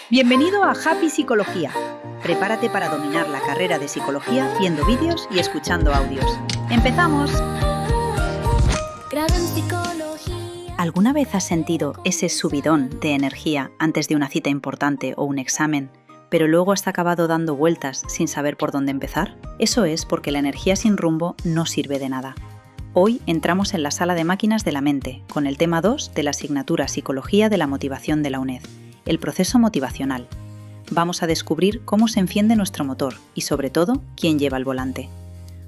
Bienvenido a Happy Psicología. Prepárate para dominar la carrera de psicología viendo vídeos y escuchando audios. ¡Empezamos! ¿Alguna vez has sentido ese subidón de energía antes de una cita importante o un examen, pero luego has acabado dando vueltas sin saber por dónde empezar? Eso es porque la energía sin rumbo no sirve de nada. Hoy entramos en la sala de máquinas de la mente, con el tema 2 de la asignatura Psicología de la Motivación de la UNED, el proceso motivacional. Vamos a descubrir cómo se enciende nuestro motor y, sobre todo, quién lleva el volante.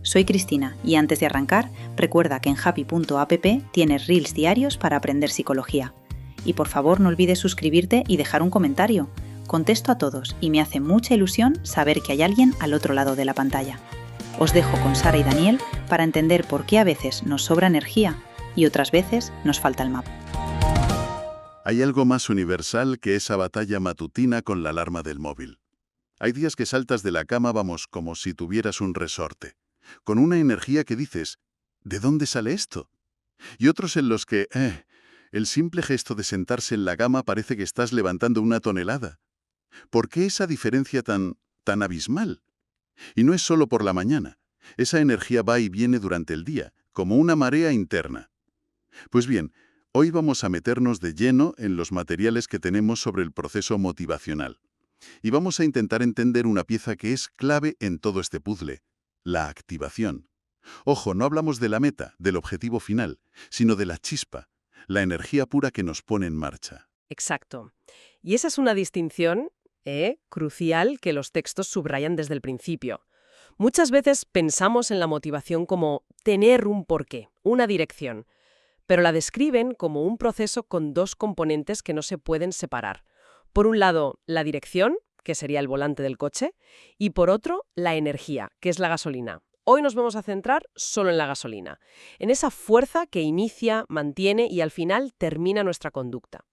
Soy Cristina y antes de arrancar, recuerda que en happy.app tienes reels diarios para aprender psicología. Y por favor no olvides suscribirte y dejar un comentario. Contesto a todos y me hace mucha ilusión saber que hay alguien al otro lado de la pantalla. Os dejo con Sara y Daniel para entender por qué a veces nos sobra energía y otras veces nos falta el mapa. Hay algo más universal que esa batalla matutina con la alarma del móvil. Hay días que saltas de la cama, vamos, como si tuvieras un resorte, con una energía que dices, ¿de dónde sale esto? Y otros en los que, el simple gesto de sentarse en la cama parece que estás levantando una tonelada. ¿Por qué esa diferencia tan abismal? Y no es solo por la mañana. Esa energía va y viene durante el día, como una marea interna. Pues bien, hoy vamos a meternos de lleno en los materiales que tenemos sobre el proceso motivacional. Y vamos a intentar entender una pieza que es clave en todo este puzzle, la activación. Ojo, no hablamos de la meta, del objetivo final, sino de la chispa, la energía pura que nos pone en marcha. Exacto. Y esa es una distinción crucial que los textos subrayan desde el principio. Muchas veces pensamos en la motivación como tener un porqué, una dirección, pero la describen como un proceso con dos componentes que no se pueden separar. Por un lado, la dirección, que sería el volante del coche, y por otro, la energía, que es la gasolina. Hoy nos vamos a centrar solo en la gasolina, en esa fuerza que inicia, mantiene y al final termina nuestra conducta.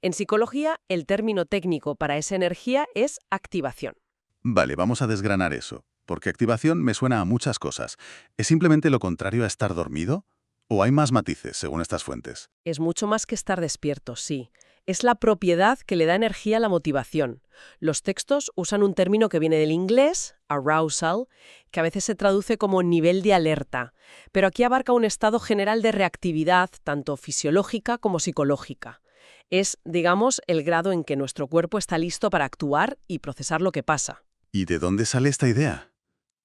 En psicología, el término técnico para esa energía es activación. Vale, vamos a desgranar eso, porque activación me suena a muchas cosas. ¿Es simplemente lo contrario a estar dormido? ¿O hay más matices, según estas fuentes? Es mucho más que estar despierto, sí. Es la propiedad que le da energía a la motivación. Los textos usan un término que viene del inglés, arousal, que a veces se traduce como nivel de alerta, pero aquí abarca un estado general de reactividad, tanto fisiológica como psicológica. Es, digamos, el grado en que nuestro cuerpo está listo para actuar y procesar lo que pasa. ¿Y de dónde sale esta idea?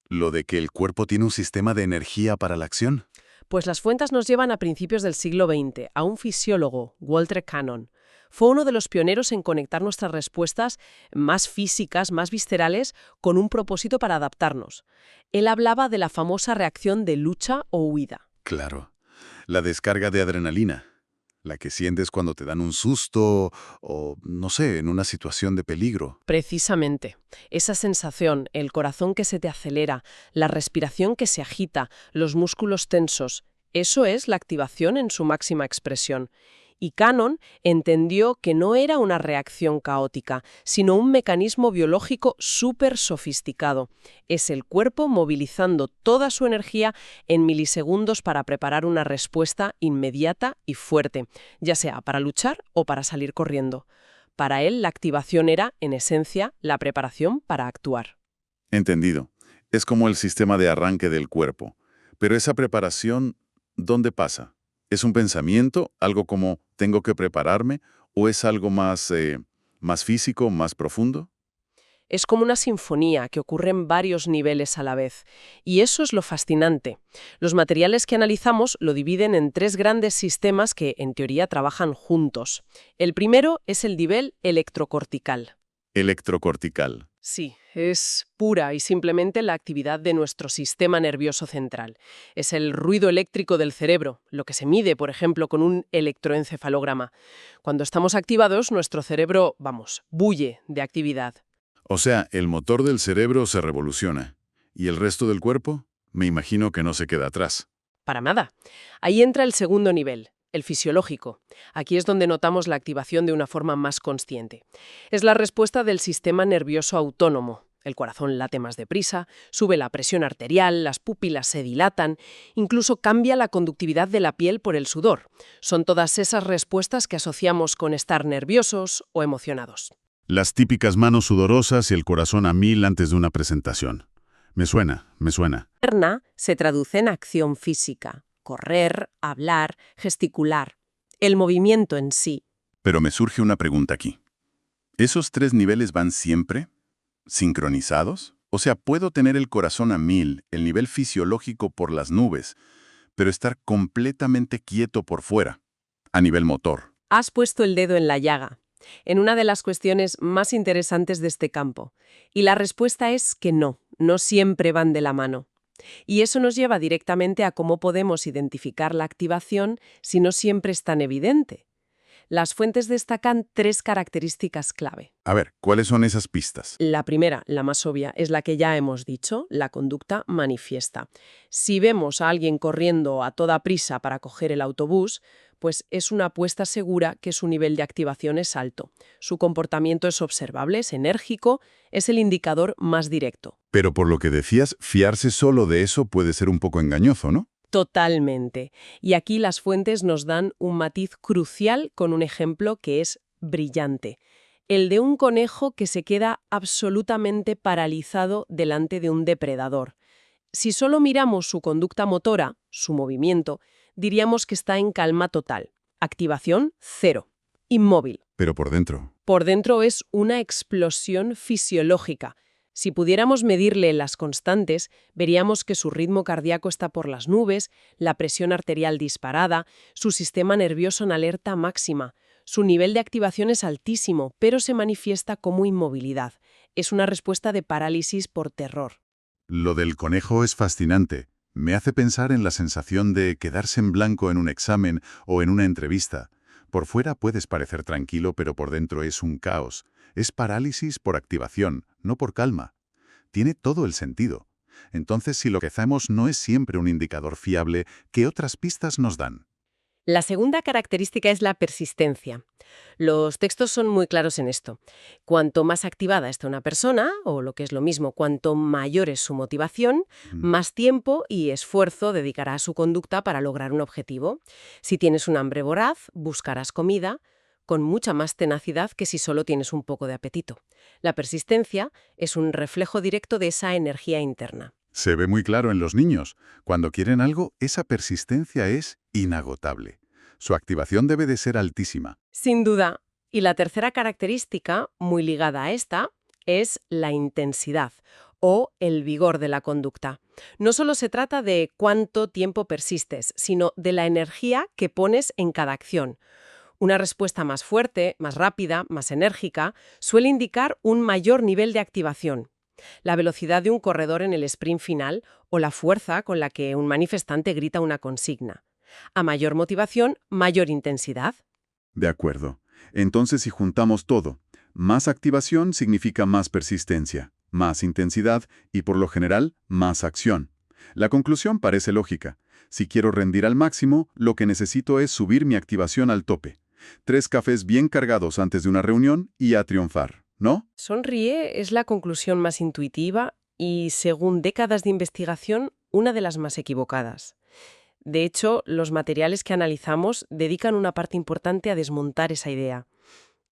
¿Lo de que el cuerpo tiene un sistema de energía para la acción? Pues las fuentes nos llevan a principios del siglo XX, a un fisiólogo, Walter Cannon. Fue uno de los pioneros en conectar nuestras respuestas más físicas, más viscerales, con un propósito para adaptarnos. Él hablaba de la famosa reacción de lucha o huida. Claro. La descarga de adrenalina. La que sientes cuando te dan un susto o, no sé, en una situación de peligro. Precisamente. Esa sensación, el corazón que se te acelera, la respiración que se agita, los músculos tensos, eso es la activación en su máxima expresión. Y Cannon entendió que no era una reacción caótica, sino un mecanismo biológico súper sofisticado. Es el cuerpo movilizando toda su energía en milisegundos para preparar una respuesta inmediata y fuerte, ya sea para luchar o para salir corriendo. Para él, la activación era, en esencia, la preparación para actuar. Entendido. Es como el sistema de arranque del cuerpo. Pero esa preparación, ¿dónde pasa? ¿Es un pensamiento, algo como tengo que prepararme, o es algo más físico, más profundo? Es como una sinfonía que ocurre en varios niveles a la vez. Y eso es lo fascinante. Los materiales que analizamos lo dividen en tres grandes sistemas que, en teoría, trabajan juntos. El primero es el nivel electrocortical. Electrocortical. Sí, es pura y simplemente la actividad de nuestro sistema nervioso central. Es el ruido eléctrico del cerebro, lo que se mide, por ejemplo, con un electroencefalograma. Cuando estamos activados, nuestro cerebro, bulle de actividad. O sea, el motor del cerebro se revoluciona. ¿Y el resto del cuerpo? Me imagino que no se queda atrás. Para nada. Ahí entra el segundo nivel, el fisiológico. Aquí es donde notamos la activación de una forma más consciente. Es la respuesta del sistema nervioso autónomo. El corazón late más deprisa, sube la presión arterial, las pupilas se dilatan, incluso cambia la conductividad de la piel por el sudor. Son todas esas respuestas que asociamos con estar nerviosos o emocionados. Las típicas manos sudorosas y el corazón a 1000 antes de una presentación. Me suena, me suena. Interna se traduce en acción física, correr, hablar, gesticular. El movimiento en sí. Pero me surge una pregunta aquí. ¿Esos 3 niveles van siempre sincronizados? O sea, ¿puedo tener el corazón a 1000, el nivel fisiológico por las nubes, pero estar completamente quieto por fuera, a nivel motor? Has puesto el dedo en la llaga, en una de las cuestiones más interesantes de este campo. Y la respuesta es que no siempre van de la mano. Y eso nos lleva directamente a cómo podemos identificar la activación si no siempre es tan evidente. Las fuentes destacan 3 características clave. A ver, ¿cuáles son esas pistas? La primera, la más obvia, es la que ya hemos dicho, la conducta manifiesta. Si vemos a alguien corriendo a toda prisa para coger el autobús, pues es una apuesta segura que su nivel de activación es alto. Su comportamiento es observable, es enérgico, es el indicador más directo. Pero por lo que decías, fiarse solo de eso puede ser un poco engañoso, ¿no? Totalmente. Y aquí las fuentes nos dan un matiz crucial con un ejemplo que es brillante. El de un conejo que se queda absolutamente paralizado delante de un depredador. Si solo miramos su conducta motora, su movimiento, diríamos que está en calma total. Activación 0. Inmóvil. Pero por dentro. Por dentro es una explosión fisiológica. Si pudiéramos medirle las constantes, veríamos que su ritmo cardíaco está por las nubes, la presión arterial disparada, su sistema nervioso en alerta máxima. Su nivel de activación es altísimo, pero se manifiesta como inmovilidad. Es una respuesta de parálisis por terror. Lo del conejo es fascinante. Me hace pensar en la sensación de quedarse en blanco en un examen o en una entrevista. Por fuera puedes parecer tranquilo, pero por dentro es un caos. Es parálisis por activación, no por calma. Tiene todo el sentido. Entonces, si lo que hacemos no es siempre un indicador fiable, ¿qué otras pistas nos dan? La segunda característica es la persistencia. Los textos son muy claros en esto. Cuanto más activada está una persona, o lo que es lo mismo, cuanto mayor es su motivación, más tiempo y esfuerzo dedicará a su conducta para lograr un objetivo. Si tienes un hambre voraz, buscarás comida con mucha más tenacidad que si solo tienes un poco de apetito. La persistencia es un reflejo directo de esa energía interna. Se ve muy claro en los niños. Cuando quieren algo, esa persistencia es inagotable. Su activación debe de ser altísima. Sin duda. Y la tercera característica, muy ligada a esta, es la intensidad o el vigor de la conducta. No solo se trata de cuánto tiempo persistes, sino de la energía que pones en cada acción. Una respuesta más fuerte, más rápida, más enérgica, suele indicar un mayor nivel de activación. La velocidad de un corredor en el sprint final o la fuerza con la que un manifestante grita una consigna. A mayor motivación, mayor intensidad. De acuerdo. Entonces, si juntamos todo, más activación significa más persistencia, más intensidad y, por lo general, más acción. La conclusión parece lógica. Si quiero rendir al máximo, lo que necesito es subir mi activación al tope. 3 cafés bien cargados antes de una reunión y a triunfar, ¿no? Sonríe es la conclusión más intuitiva y, según décadas de investigación, una de las más equivocadas. De hecho, los materiales que analizamos dedican una parte importante a desmontar esa idea.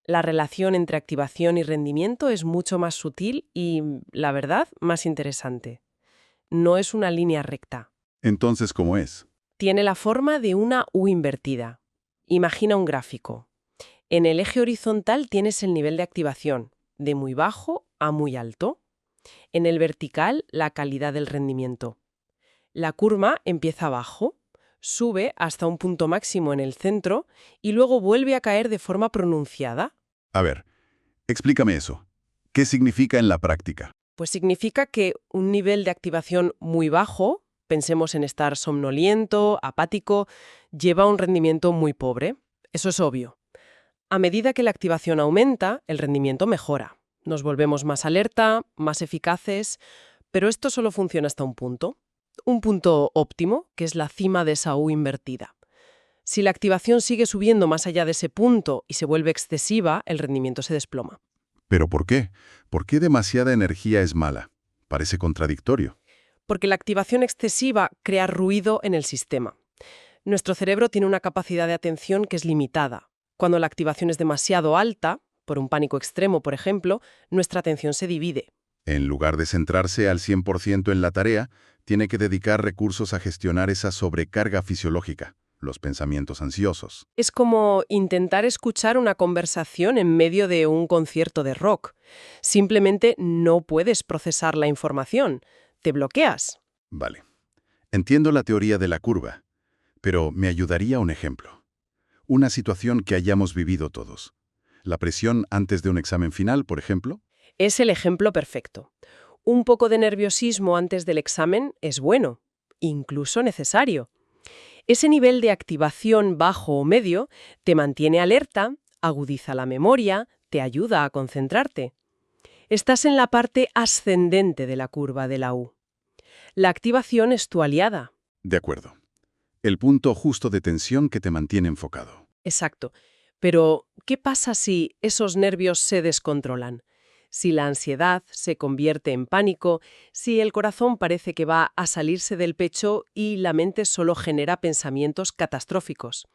La relación entre activación y rendimiento es mucho más sutil y, la verdad, más interesante. No es una línea recta. Entonces, ¿cómo es? Tiene la forma de una U invertida. Imagina un gráfico. En el eje horizontal tienes el nivel de activación, de muy bajo a muy alto. En el vertical, la calidad del rendimiento. La curva empieza abajo, sube hasta un punto máximo en el centro y luego vuelve a caer de forma pronunciada. A ver, explícame eso. ¿Qué significa en la práctica? Pues significa que un nivel de activación muy bajo, pensemos en estar somnoliento, apático, lleva a un rendimiento muy pobre. Eso es obvio. A medida que la activación aumenta, el rendimiento mejora. Nos volvemos más alerta, más eficaces, pero esto solo funciona hasta un punto óptimo, que es la cima de esa U invertida. Si la activación sigue subiendo más allá de ese punto y se vuelve excesiva, el rendimiento se desploma. ¿Pero por qué? ¿Por qué demasiada energía es mala? Parece contradictorio. Porque la activación excesiva crea ruido en el sistema. Nuestro cerebro tiene una capacidad de atención que es limitada. Cuando la activación es demasiado alta, Por un pánico extremo, por ejemplo, nuestra atención se divide. En lugar de centrarse al 100% en la tarea, tiene que dedicar recursos a gestionar esa sobrecarga fisiológica, los pensamientos ansiosos. Es como intentar escuchar una conversación en medio de un concierto de rock. Simplemente no puedes procesar la información. Te bloqueas. Vale. Entiendo la teoría de la curva, pero me ayudaría un ejemplo. Una situación que hayamos vivido todos. La presión antes de un examen final, por ejemplo. Es el ejemplo perfecto. Un poco de nerviosismo antes del examen es bueno, incluso necesario. Ese nivel de activación bajo o medio te mantiene alerta, agudiza la memoria, te ayuda a concentrarte. Estás en la parte ascendente de la curva de la U. La activación es tu aliada. De acuerdo. El punto justo de tensión que te mantiene enfocado. Exacto. Pero, ¿qué pasa si esos nervios se descontrolan? Si la ansiedad se convierte en pánico, si el corazón parece que va a salirse del pecho y la mente solo genera pensamientos catastróficos.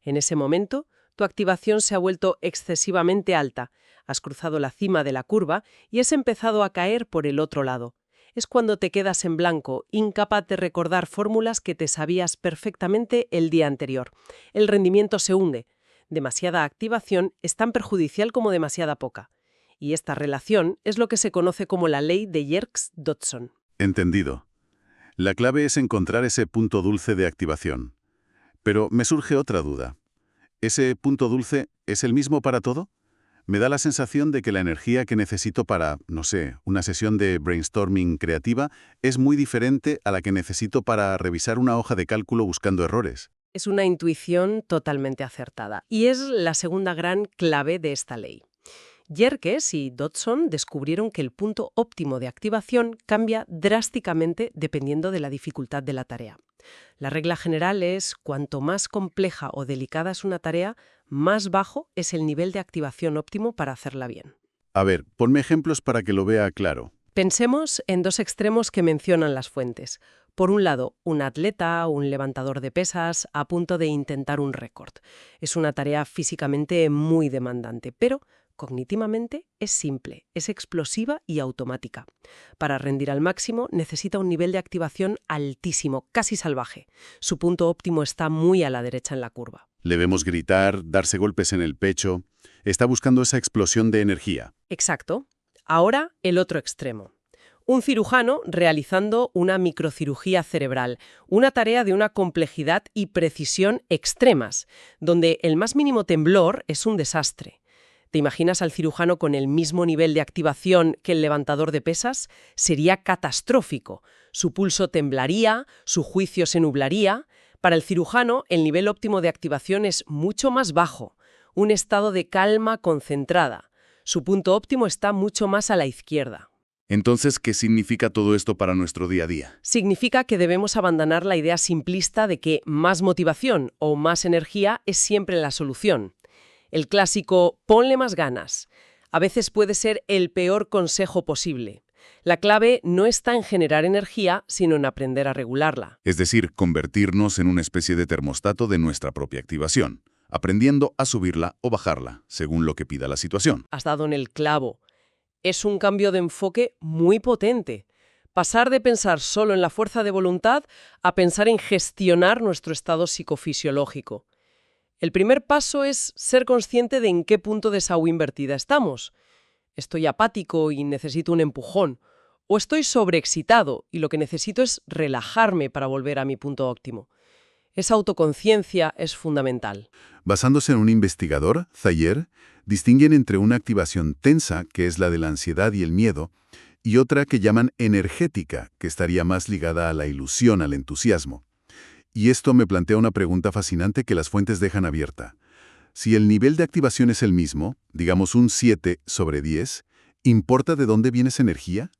En ese momento, tu activación se ha vuelto excesivamente alta, has cruzado la cima de la curva y has empezado a caer por el otro lado. Es cuando te quedas en blanco, incapaz de recordar fórmulas que te sabías perfectamente el día anterior. El rendimiento se hunde. Demasiada activación es tan perjudicial como demasiada poca. Y esta relación es lo que se conoce como la ley de Yerkes-Dodson. Entendido. La clave es encontrar ese punto dulce de activación. Pero me surge otra duda. ¿Ese punto dulce es el mismo para todo? Me da la sensación de que la energía que necesito para, no sé, una sesión de brainstorming creativa es muy diferente a la que necesito para revisar una hoja de cálculo buscando errores. Es una intuición totalmente acertada. Y es la segunda gran clave de esta ley. Yerkes y Dodson descubrieron que el punto óptimo de activación cambia drásticamente dependiendo de la dificultad de la tarea. La regla general es, cuanto más compleja o delicada es una tarea, más bajo es el nivel de activación óptimo para hacerla bien. A ver, ponme ejemplos para que lo vea claro. Pensemos en dos extremos que mencionan las fuentes. Por un lado, un atleta, un levantador de pesas, a punto de intentar un récord. Es una tarea físicamente muy demandante, pero cognitivamente es simple, es explosiva y automática. Para rendir al máximo necesita un nivel de activación altísimo, casi salvaje. Su punto óptimo está muy a la derecha en la curva. Le vemos gritar, darse golpes en el pecho. Está buscando esa explosión de energía. Exacto. Ahora, el otro extremo. Un cirujano realizando una microcirugía cerebral, una tarea de una complejidad y precisión extremas, donde el más mínimo temblor es un desastre. ¿Te imaginas al cirujano con el mismo nivel de activación que el levantador de pesas? Sería catastrófico. Su pulso temblaría, su juicio se nublaría. Para el cirujano, el nivel óptimo de activación es mucho más bajo, un estado de calma concentrada. Su punto óptimo está mucho más a la izquierda. Entonces, ¿qué significa todo esto para nuestro día a día? Significa que debemos abandonar la idea simplista de que más motivación o más energía es siempre la solución. El clásico «ponle más ganas» a veces puede ser el peor consejo posible. La clave no está en generar energía, sino en aprender a regularla. Es decir, convertirnos en una especie de termostato de nuestra propia activación, aprendiendo a subirla o bajarla, según lo que pida la situación. Has dado en el clavo. Es un cambio de enfoque muy potente. Pasar de pensar solo en la fuerza de voluntad a pensar en gestionar nuestro estado psicofisiológico. El primer paso es ser consciente de en qué punto de esa U invertida estamos. ¿Estoy apático y necesito un empujón? ¿O estoy sobreexcitado y lo que necesito es relajarme para volver a mi punto óptimo? Esa autoconciencia es fundamental. Basándose en un investigador, Thayer, distinguen entre una activación tensa, que es la de la ansiedad y el miedo, y otra que llaman energética, que estaría más ligada a la ilusión, al entusiasmo. Y esto me plantea una pregunta fascinante que las fuentes dejan abierta. Si el nivel de activación es el mismo, digamos un 7/10, ¿importa de dónde viene esa energía?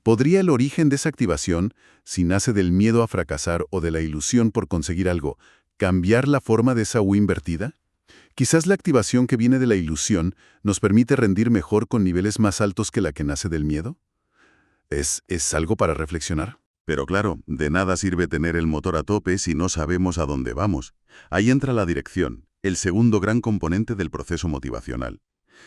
¿Podría el origen de esa activación, si nace del miedo a fracasar o de la ilusión por conseguir algo, cambiar la forma de esa U invertida? Quizás la activación que viene de la ilusión nos permite rendir mejor con niveles más altos que la que nace del miedo. ¿Es algo para reflexionar? Pero claro, de nada sirve tener el motor a tope si no sabemos a dónde vamos. Ahí entra la dirección, el segundo gran componente del proceso motivacional.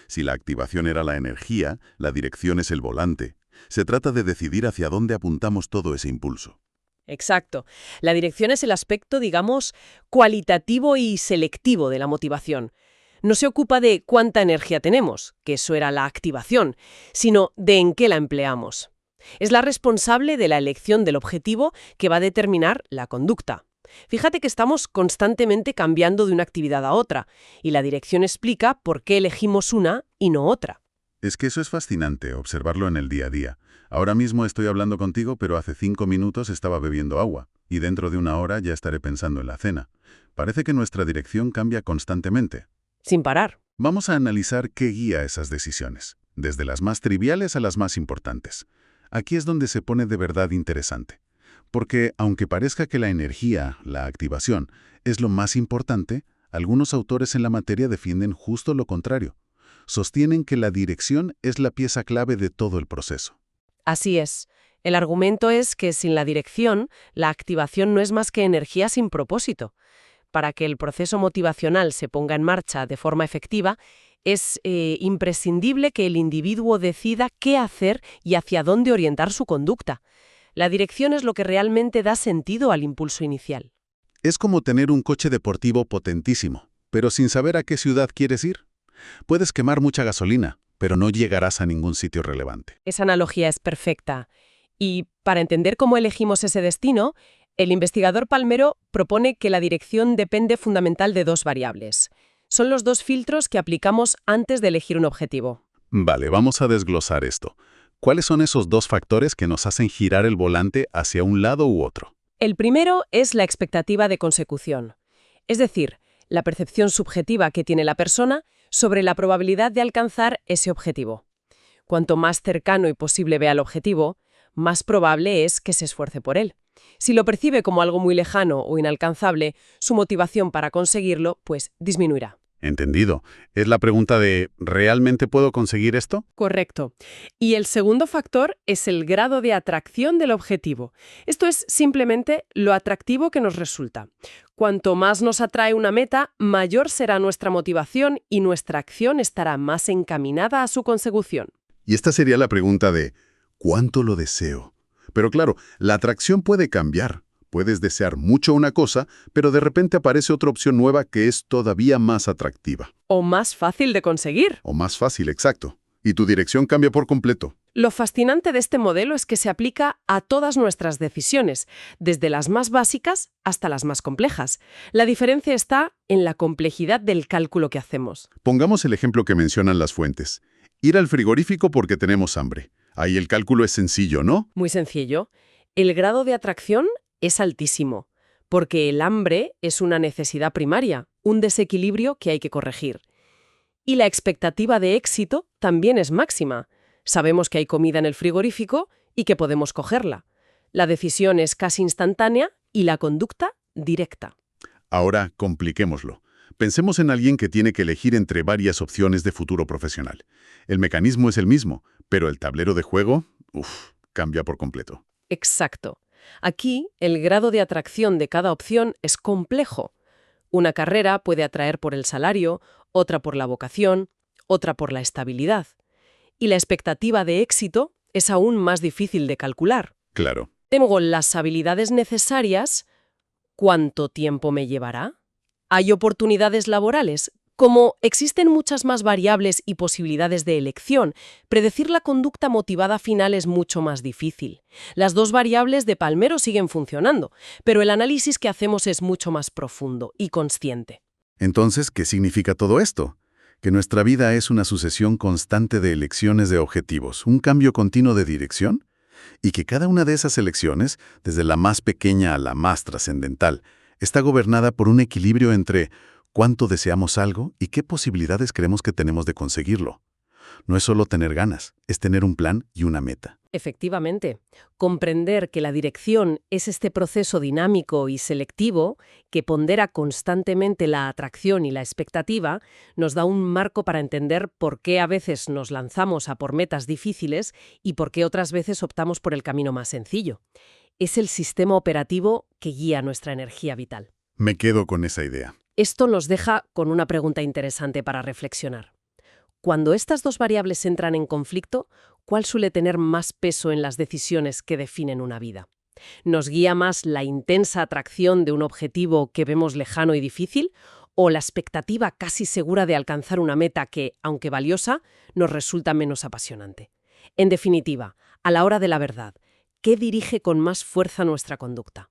Si la activación era la energía, la dirección es el volante. Se trata de decidir hacia dónde apuntamos todo ese impulso. Exacto. La dirección es el aspecto, digamos, cualitativo y selectivo de la motivación. No se ocupa de cuánta energía tenemos, que eso era la activación, sino de en qué la empleamos. Es la responsable de la elección del objetivo que va a determinar la conducta. Fíjate que estamos constantemente cambiando de una actividad a otra, y la dirección explica por qué elegimos una y no otra. Es que eso es fascinante, observarlo en el día a día. Ahora mismo estoy hablando contigo, pero hace 5 minutos estaba bebiendo agua, y dentro de una hora ya estaré pensando en la cena. Parece que nuestra dirección cambia constantemente. Sin parar. Vamos a analizar qué guía esas decisiones, desde las más triviales a las más importantes. Aquí es donde se pone de verdad interesante. Porque, aunque parezca que la energía, la activación, es lo más importante, algunos autores en la materia defienden justo lo contrario. Sostienen que la dirección es la pieza clave de todo el proceso. Así es. El argumento es que sin la dirección, la activación no es más que energía sin propósito. Para que el proceso motivacional se ponga en marcha de forma efectiva, es imprescindible que el individuo decida qué hacer y hacia dónde orientar su conducta. La dirección es lo que realmente da sentido al impulso inicial. Es como tener un coche deportivo potentísimo, pero sin saber a qué ciudad quieres ir. Puedes quemar mucha gasolina, pero no llegarás a ningún sitio relevante. Esa analogía es perfecta. Y para entender cómo elegimos ese destino, el investigador Palmero propone que la dirección depende fundamental de 2 variables. Son los 2 filtros que aplicamos antes de elegir un objetivo. Vale, vamos a desglosar esto. ¿Cuáles son esos 2 factores que nos hacen girar el volante hacia un lado u otro? El primero es la expectativa de consecución, es decir, la percepción subjetiva que tiene la persona sobre la probabilidad de alcanzar ese objetivo. Cuanto más cercano y posible vea el objetivo, más probable es que se esfuerce por él. Si lo percibe como algo muy lejano o inalcanzable, su motivación para conseguirlo, pues, disminuirá. Entendido. Es la pregunta de ¿realmente puedo conseguir esto? Correcto. Y el segundo factor es el grado de atracción del objetivo. Esto es simplemente lo atractivo que nos resulta. Cuanto más nos atrae una meta, mayor será nuestra motivación y nuestra acción estará más encaminada a su consecución. Y esta sería la pregunta de ¿cuánto lo deseo? Pero claro, la atracción puede cambiar. Puedes desear mucho una cosa, pero de repente aparece otra opción nueva que es todavía más atractiva. O más fácil de conseguir. O más fácil, exacto. Y tu dirección cambia por completo. Lo fascinante de este modelo es que se aplica a todas nuestras decisiones, desde las más básicas hasta las más complejas. La diferencia está en la complejidad del cálculo que hacemos. Pongamos el ejemplo que mencionan las fuentes. Ir al frigorífico porque tenemos hambre. Ahí el cálculo es sencillo, ¿no? Muy sencillo. El grado de atracción es altísimo, porque el hambre es una necesidad primaria, un desequilibrio que hay que corregir. Y la expectativa de éxito también es máxima. Sabemos que hay comida en el frigorífico y que podemos cogerla. La decisión es casi instantánea y la conducta directa. Ahora, compliquémoslo. Pensemos en alguien que tiene que elegir entre varias opciones de futuro profesional. El mecanismo es el mismo, pero el tablero de juego, cambia por completo. Exacto. Aquí, el grado de atracción de cada opción es complejo. Una carrera puede atraer por el salario, otra por la vocación, otra por la estabilidad. Y la expectativa de éxito es aún más difícil de calcular. Claro. Tengo las habilidades necesarias. ¿Cuánto tiempo me llevará? ¿Hay oportunidades laborales? Como existen muchas más variables y posibilidades de elección, predecir la conducta motivada final es mucho más difícil. Las 2 variables de Palmero siguen funcionando, pero el análisis que hacemos es mucho más profundo y consciente. Entonces, ¿qué significa todo esto? Que nuestra vida es una sucesión constante de elecciones de objetivos, un cambio continuo de dirección, y que cada una de esas elecciones, desde la más pequeña a la más trascendental, está gobernada por un equilibrio entre cuánto deseamos algo y qué posibilidades creemos que tenemos de conseguirlo. No es solo tener ganas, es tener un plan y una meta. Efectivamente, comprender que la dirección es este proceso dinámico y selectivo que pondera constantemente la atracción y la expectativa nos da un marco para entender por qué a veces nos lanzamos a por metas difíciles y por qué otras veces optamos por el camino más sencillo. Es el sistema operativo que guía nuestra energía vital. Me quedo con esa idea. Esto nos deja con una pregunta interesante para reflexionar. Cuando estas dos variables entran en conflicto, ¿cuál suele tener más peso en las decisiones que definen una vida? ¿Nos guía más la intensa atracción de un objetivo que vemos lejano y difícil, o la expectativa casi segura de alcanzar una meta que, aunque valiosa, nos resulta menos apasionante? En definitiva, a la hora de la verdad, ¿qué dirige con más fuerza nuestra conducta?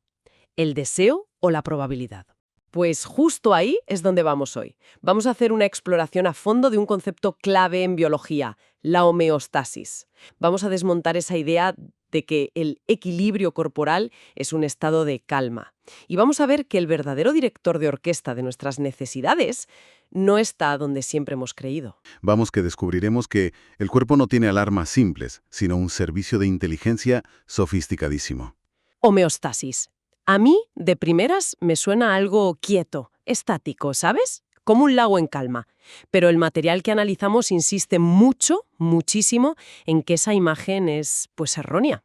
¿El deseo o la probabilidad? Pues justo ahí es donde vamos hoy. Vamos a hacer una exploración a fondo de un concepto clave en biología, la homeostasis. Vamos a desmontar esa idea de que el equilibrio corporal es un estado de calma. Y vamos a ver que el verdadero director de orquesta de nuestras necesidades no está donde siempre hemos creído. Vamos que descubriremos que el cuerpo no tiene alarmas simples, sino un servicio de inteligencia sofisticadísimo. Homeostasis. A mí, de primeras, me suena algo quieto, estático, ¿sabes? Como un lago en calma. Pero el material que analizamos insiste muchísimo, en que esa imagen es, pues, errónea.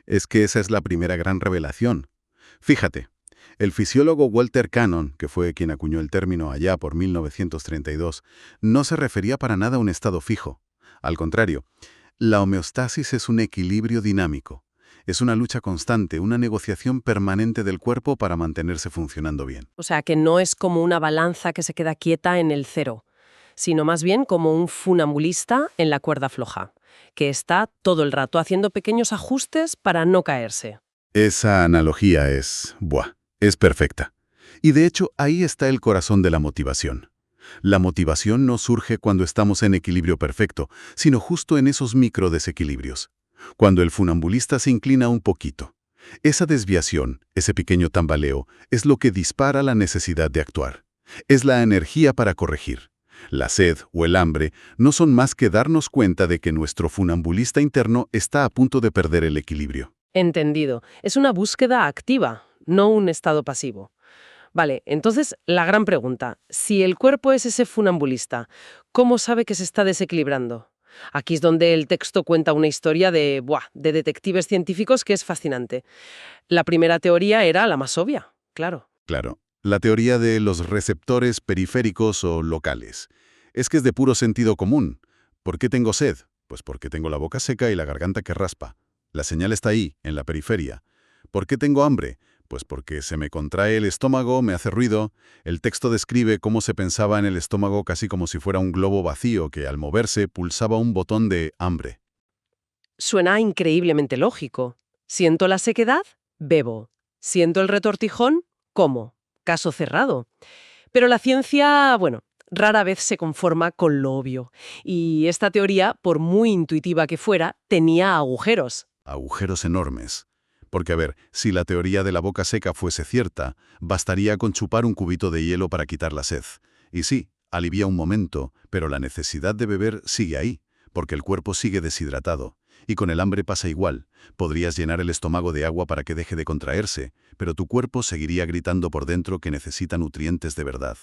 Es que esa es la primera gran revelación. Fíjate, el fisiólogo Walter Cannon, que fue quien acuñó el término allá por 1932, no se refería para nada a un estado fijo. Al contrario, la homeostasis es un equilibrio dinámico. Es una lucha constante, una negociación permanente del cuerpo para mantenerse funcionando bien. O sea, que no es como una balanza que se queda quieta en el cero, sino más bien como un funambulista en la cuerda floja, que está todo el rato haciendo pequeños ajustes para no caerse. Esa analogía es perfecta. Y de hecho, ahí está el corazón de la motivación. La motivación no surge cuando estamos en equilibrio perfecto, sino justo en esos micro desequilibrios. Cuando el funambulista se inclina un poquito. Esa desviación, ese pequeño tambaleo, es lo que dispara la necesidad de actuar. Es la energía para corregir. La sed o el hambre no son más que darnos cuenta de que nuestro funambulista interno está a punto de perder el equilibrio. Entendido. Es una búsqueda activa, no un estado pasivo. Vale, entonces la gran pregunta, si el cuerpo es ese funambulista, ¿cómo sabe que se está desequilibrando? Aquí es donde el texto cuenta una historia de detectives científicos que es fascinante. La primera teoría era la más obvia, claro. Claro, la teoría de los receptores periféricos o locales. Es que es de puro sentido común. ¿Por qué tengo sed? Pues porque tengo la boca seca y la garganta que raspa. La señal está ahí, en la periferia. ¿Por qué tengo hambre? Pues porque se me contrae el estómago, me hace ruido. El texto describe cómo se pensaba en el estómago casi como si fuera un globo vacío que al moverse pulsaba un botón de hambre. Suena increíblemente lógico. Siento la sequedad, bebo. Siento el retortijón, como. Caso cerrado. Pero la ciencia, rara vez se conforma con lo obvio. Y esta teoría, por muy intuitiva que fuera, tenía agujeros. Agujeros enormes. Porque, a ver, si la teoría de la boca seca fuese cierta, bastaría con chupar un cubito de hielo para quitar la sed. Y sí, alivia un momento, pero la necesidad de beber sigue ahí, porque el cuerpo sigue deshidratado. Y con el hambre pasa igual. Podrías llenar el estómago de agua para que deje de contraerse, pero tu cuerpo seguiría gritando por dentro que necesita nutrientes de verdad.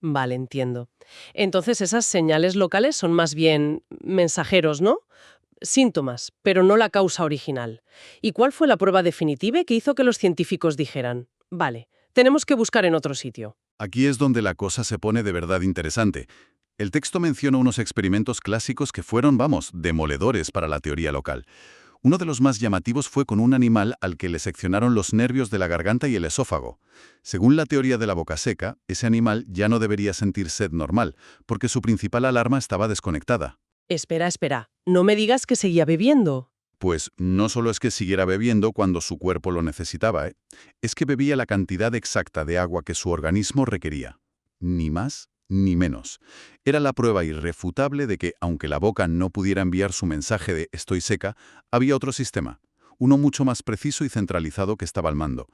Vale, entiendo. Entonces esas señales locales son más bien mensajeros, ¿no? Síntomas, pero no la causa original. ¿Y cuál fue la prueba definitiva que hizo que los científicos dijeran, vale, tenemos que buscar en otro sitio? Aquí es donde la cosa se pone de verdad interesante. El texto menciona unos experimentos clásicos que fueron, demoledores para la teoría local. Uno de los más llamativos fue con un animal al que le seccionaron los nervios de la garganta y el esófago. Según la teoría de la boca seca, ese animal ya no debería sentir sed normal, porque su principal alarma estaba desconectada. Espera, no me digas que seguía bebiendo. Pues no solo es que siguiera bebiendo cuando su cuerpo lo necesitaba, es que bebía la cantidad exacta de agua que su organismo requería. Ni más ni menos. Era la prueba irrefutable de que, aunque la boca no pudiera enviar su mensaje de «estoy seca», había otro sistema, uno mucho más preciso y centralizado que estaba al mando.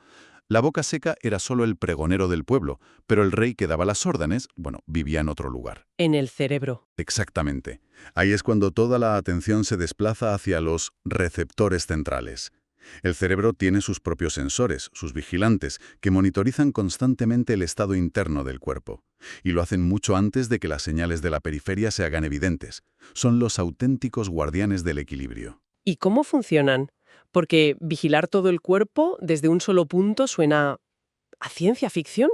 La boca seca era solo el pregonero del pueblo, pero el rey que daba las órdenes, vivía en otro lugar. En el cerebro. Exactamente. Ahí es cuando toda la atención se desplaza hacia los receptores centrales. El cerebro tiene sus propios sensores, sus vigilantes, que monitorizan constantemente el estado interno del cuerpo. Y lo hacen mucho antes de que las señales de la periferia se hagan evidentes. Son los auténticos guardianes del equilibrio. ¿Y cómo funcionan? Porque vigilar todo el cuerpo desde un solo punto suena a ciencia ficción.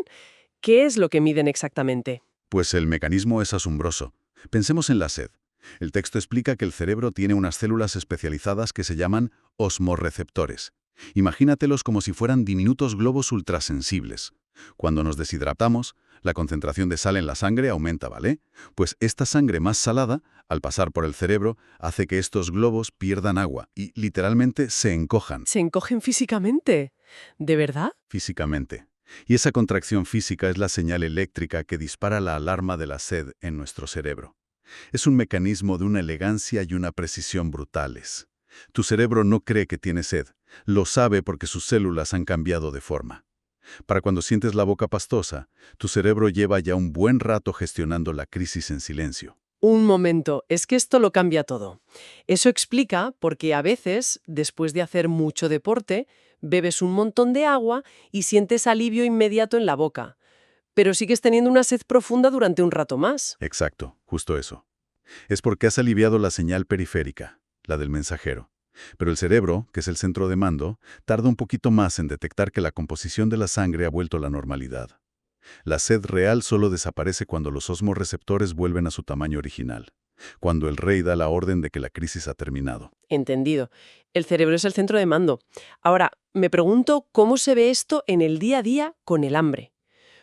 ¿Qué es lo que miden exactamente? Pues el mecanismo es asombroso. Pensemos en la sed. El texto explica que el cerebro tiene unas células especializadas que se llaman osmorreceptores. Imagínatelos como si fueran diminutos globos ultrasensibles. Cuando nos deshidratamos, la concentración de sal en la sangre aumenta, ¿vale? Pues esta sangre más salada, al pasar por el cerebro, hace que estos globos pierdan agua y literalmente se encojan ¿Se encogen físicamente? ¿De verdad? físicamente. Y esa contracción física es la señal eléctrica que dispara la alarma de la sed en nuestro cerebro. Es un mecanismo de una elegancia y una precisión brutales. Tu cerebro no cree que tiene sed, lo sabe porque sus células han cambiado de forma. Para cuando sientes la boca pastosa, tu cerebro lleva ya un buen rato gestionando la crisis en silencio. Un momento, es que esto lo cambia todo. Eso explica por qué a veces, después de hacer mucho deporte, bebes un montón de agua y sientes alivio inmediato en la boca, pero sigues teniendo una sed profunda durante un rato más. Exacto, justo eso. Es porque has aliviado la señal periférica, la del mensajero. Pero el cerebro, que es el centro de mando, tarda un poquito más en detectar que la composición de la sangre ha vuelto a la normalidad. La sed real solo desaparece cuando los osmorreceptores vuelven a su tamaño original, cuando el rey da la orden de que la crisis ha terminado. Entendido. El cerebro es el centro de mando. Ahora, me pregunto cómo se ve esto en el día a día con el hambre.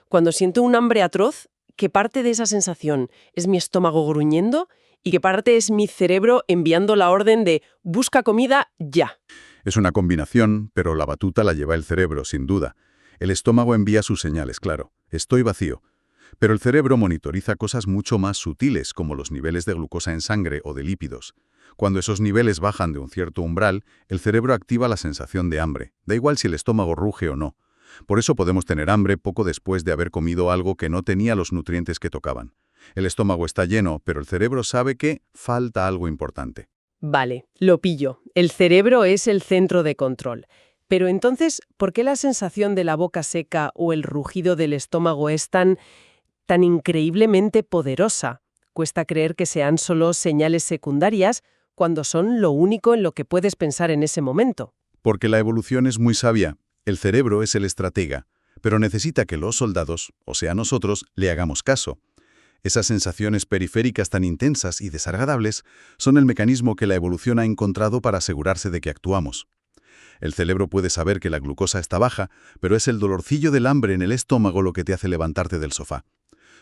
Cuando siento un hambre atroz, ¿qué parte de esa sensación es mi estómago gruñendo y qué parte es mi cerebro enviando la orden de busca comida ya? Es una combinación, pero la batuta la lleva el cerebro, sin duda. El estómago envía sus señales, claro. Estoy vacío. Pero el cerebro monitoriza cosas mucho más sutiles, como los niveles de glucosa en sangre o de lípidos. Cuando esos niveles bajan de un cierto umbral, el cerebro activa la sensación de hambre. Da igual si el estómago ruge o no. Por eso podemos tener hambre poco después de haber comido algo que no tenía los nutrientes que tocaban. El estómago está lleno, pero el cerebro sabe que falta algo importante. Vale, lo pillo. El cerebro es el centro de control. Pero entonces, ¿por qué la sensación de la boca seca o el rugido del estómago es tan increíblemente poderosa? Cuesta creer que sean solo señales secundarias cuando son lo único en lo que puedes pensar en ese momento. Porque la evolución es muy sabia. El cerebro es el estratega, pero necesita que los soldados, o sea nosotros, le hagamos caso. Esas sensaciones periféricas tan intensas y desagradables son el mecanismo que la evolución ha encontrado para asegurarse de que actuamos. El cerebro puede saber que la glucosa está baja, pero es el dolorcillo del hambre en el estómago lo que te hace levantarte del sofá.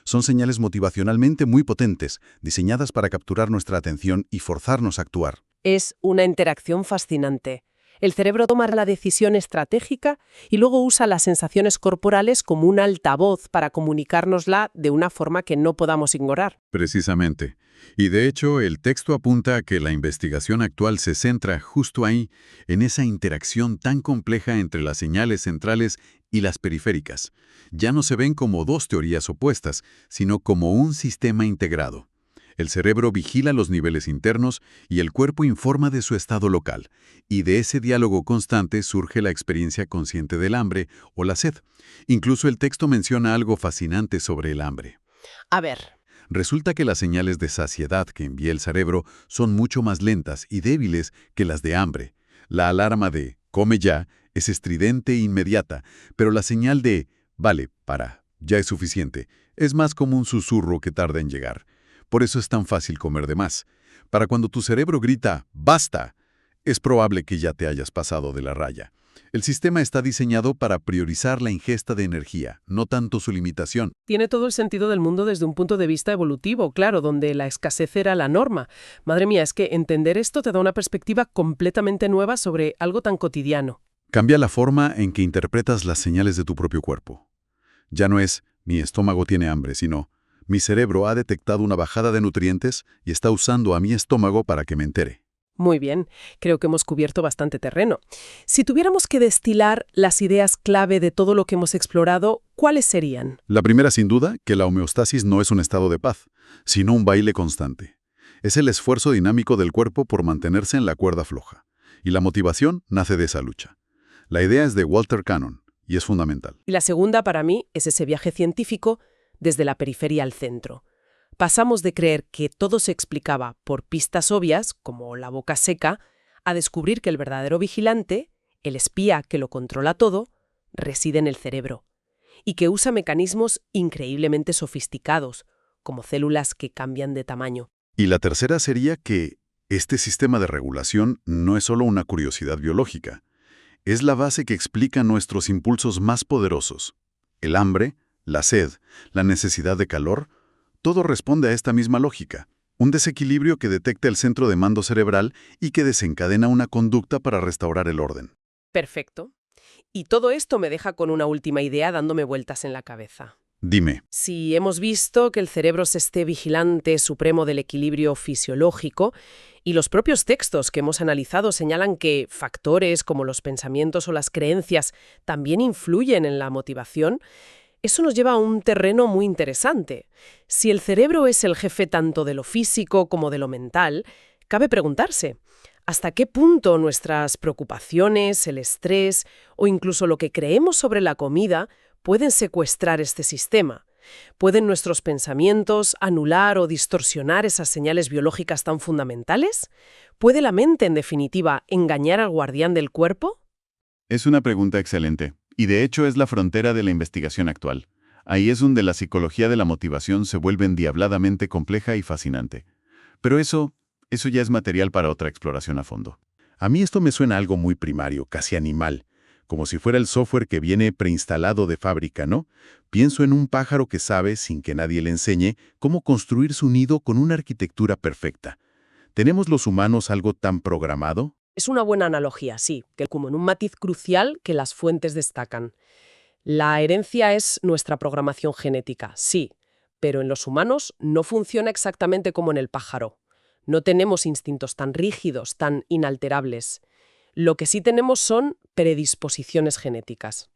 Son señales motivacionalmente muy potentes, diseñadas para capturar nuestra atención y forzarnos a actuar. Es una interacción fascinante. El cerebro toma la decisión estratégica y luego usa las sensaciones corporales como un altavoz para comunicárnosla de una forma que no podamos ignorar. Precisamente. Y de hecho, el texto apunta a que la investigación actual se centra justo ahí, en esa interacción tan compleja entre las señales centrales y las periféricas. Ya no se ven como dos teorías opuestas, sino como un sistema integrado. El cerebro vigila los niveles internos y el cuerpo informa de su estado local. Y de ese diálogo constante surge la experiencia consciente del hambre o la sed. Incluso el texto menciona algo fascinante sobre el hambre. A ver. Resulta que las señales de saciedad que envía el cerebro son mucho más lentas y débiles que las de hambre. La alarma de «come ya» es estridente e inmediata, pero la señal de «vale, para, ya es suficiente» es más como un susurro que tarda en llegar. Por eso es tan fácil comer de más. Para cuando tu cerebro grita «basta», es probable que ya te hayas pasado de la raya. El sistema está diseñado para priorizar la ingesta de energía, no tanto su limitación. Tiene todo el sentido del mundo desde un punto de vista evolutivo, claro, donde la escasez era la norma. Madre mía, es que entender esto te da una perspectiva completamente nueva sobre algo tan cotidiano. Cambia la forma en que interpretas las señales de tu propio cuerpo. Ya no es «mi estómago tiene hambre», sino «mi cerebro ha detectado una bajada de nutrientes y está usando a mi estómago para que me entere». Muy bien, creo que hemos cubierto bastante terreno. Si tuviéramos que destilar las ideas clave de todo lo que hemos explorado, ¿cuáles serían? La primera, sin duda, que la homeostasis no es un estado de paz, sino un baile constante. Es el esfuerzo dinámico del cuerpo por mantenerse en la cuerda floja. Y la motivación nace de esa lucha. La idea es de Walter Cannon, y es fundamental. Y la segunda, para mí, es ese viaje científico desde la periferia al centro. Pasamos de creer que todo se explicaba por pistas obvias, como la boca seca, a descubrir que el verdadero vigilante, el espía que lo controla todo, reside en el cerebro y que usa mecanismos increíblemente sofisticados, como células que cambian de tamaño. Y la tercera sería que este sistema de regulación no es solo una curiosidad biológica. Es la base que explica nuestros impulsos más poderosos. El hambre, la sed, la necesidad de calor, todo responde a esta misma lógica. Un desequilibrio que detecta el centro de mando cerebral y que desencadena una conducta para restaurar el orden. Perfecto. Y todo esto me deja con una última idea dándome vueltas en la cabeza. Dime, Si hemos visto que el cerebro es este vigilante supremo del equilibrio fisiológico, y los propios textos que hemos analizado señalan que factores como los pensamientos o las creencias también influyen en la motivación, eso nos lleva a un terreno muy interesante. Si el cerebro es el jefe tanto de lo físico como de lo mental, cabe preguntarse, ¿hasta qué punto nuestras preocupaciones, el estrés o incluso lo que creemos sobre la comida pueden secuestrar este sistema? ¿Pueden nuestros pensamientos anular o distorsionar esas señales biológicas tan fundamentales? ¿Puede la mente, en definitiva, engañar al guardián del cuerpo? es una pregunta excelente. Y de hecho es la frontera de la investigación actual. Ahí es donde la psicología de la motivación se vuelve endiabladamente compleja y fascinante. Pero eso ya es material para otra exploración a fondo. A mí esto me suena algo muy primario, casi animal, como si fuera el software que viene preinstalado de fábrica, ¿no? Pienso en un pájaro que sabe, sin que nadie le enseñe, cómo construir su nido con una arquitectura perfecta. ¿Tenemos los humanos algo tan programado? Es una buena analogía, sí, que como en un matiz crucial que las fuentes destacan. La herencia es nuestra programación genética, sí, pero en los humanos no funciona exactamente como en el pájaro. No tenemos instintos tan rígidos, tan inalterables. Lo que sí tenemos son predisposiciones genéticas.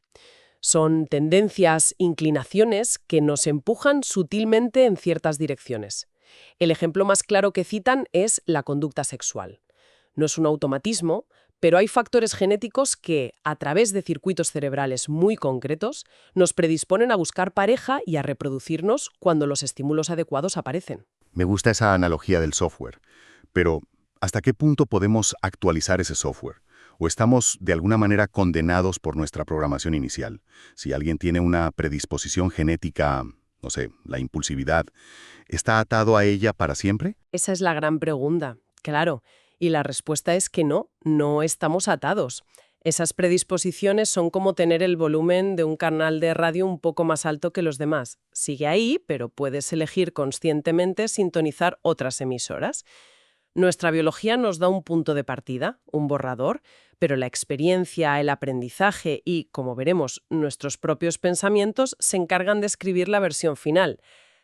Son tendencias, inclinaciones que nos empujan sutilmente en ciertas direcciones. El ejemplo más claro que citan es la conducta sexual. No es un automatismo, pero hay factores genéticos que, a través de circuitos cerebrales muy concretos, nos predisponen a buscar pareja y a reproducirnos cuando los estímulos adecuados aparecen. Me gusta esa analogía del software, pero ¿hasta qué punto podemos actualizar ese software? ¿O estamos de alguna manera condenados por nuestra programación inicial? Si alguien tiene una predisposición genética, no sé, la impulsividad, ¿está atado a ella para siempre? Esa es la gran pregunta, claro. Y la respuesta es que no estamos atados. Esas predisposiciones son como tener el volumen de un canal de radio un poco más alto que los demás. Sigue ahí, pero puedes elegir conscientemente sintonizar otras emisoras. Nuestra biología nos da un punto de partida, un borrador, pero la experiencia, el aprendizaje y, como veremos, nuestros propios pensamientos se encargan de escribir la versión final.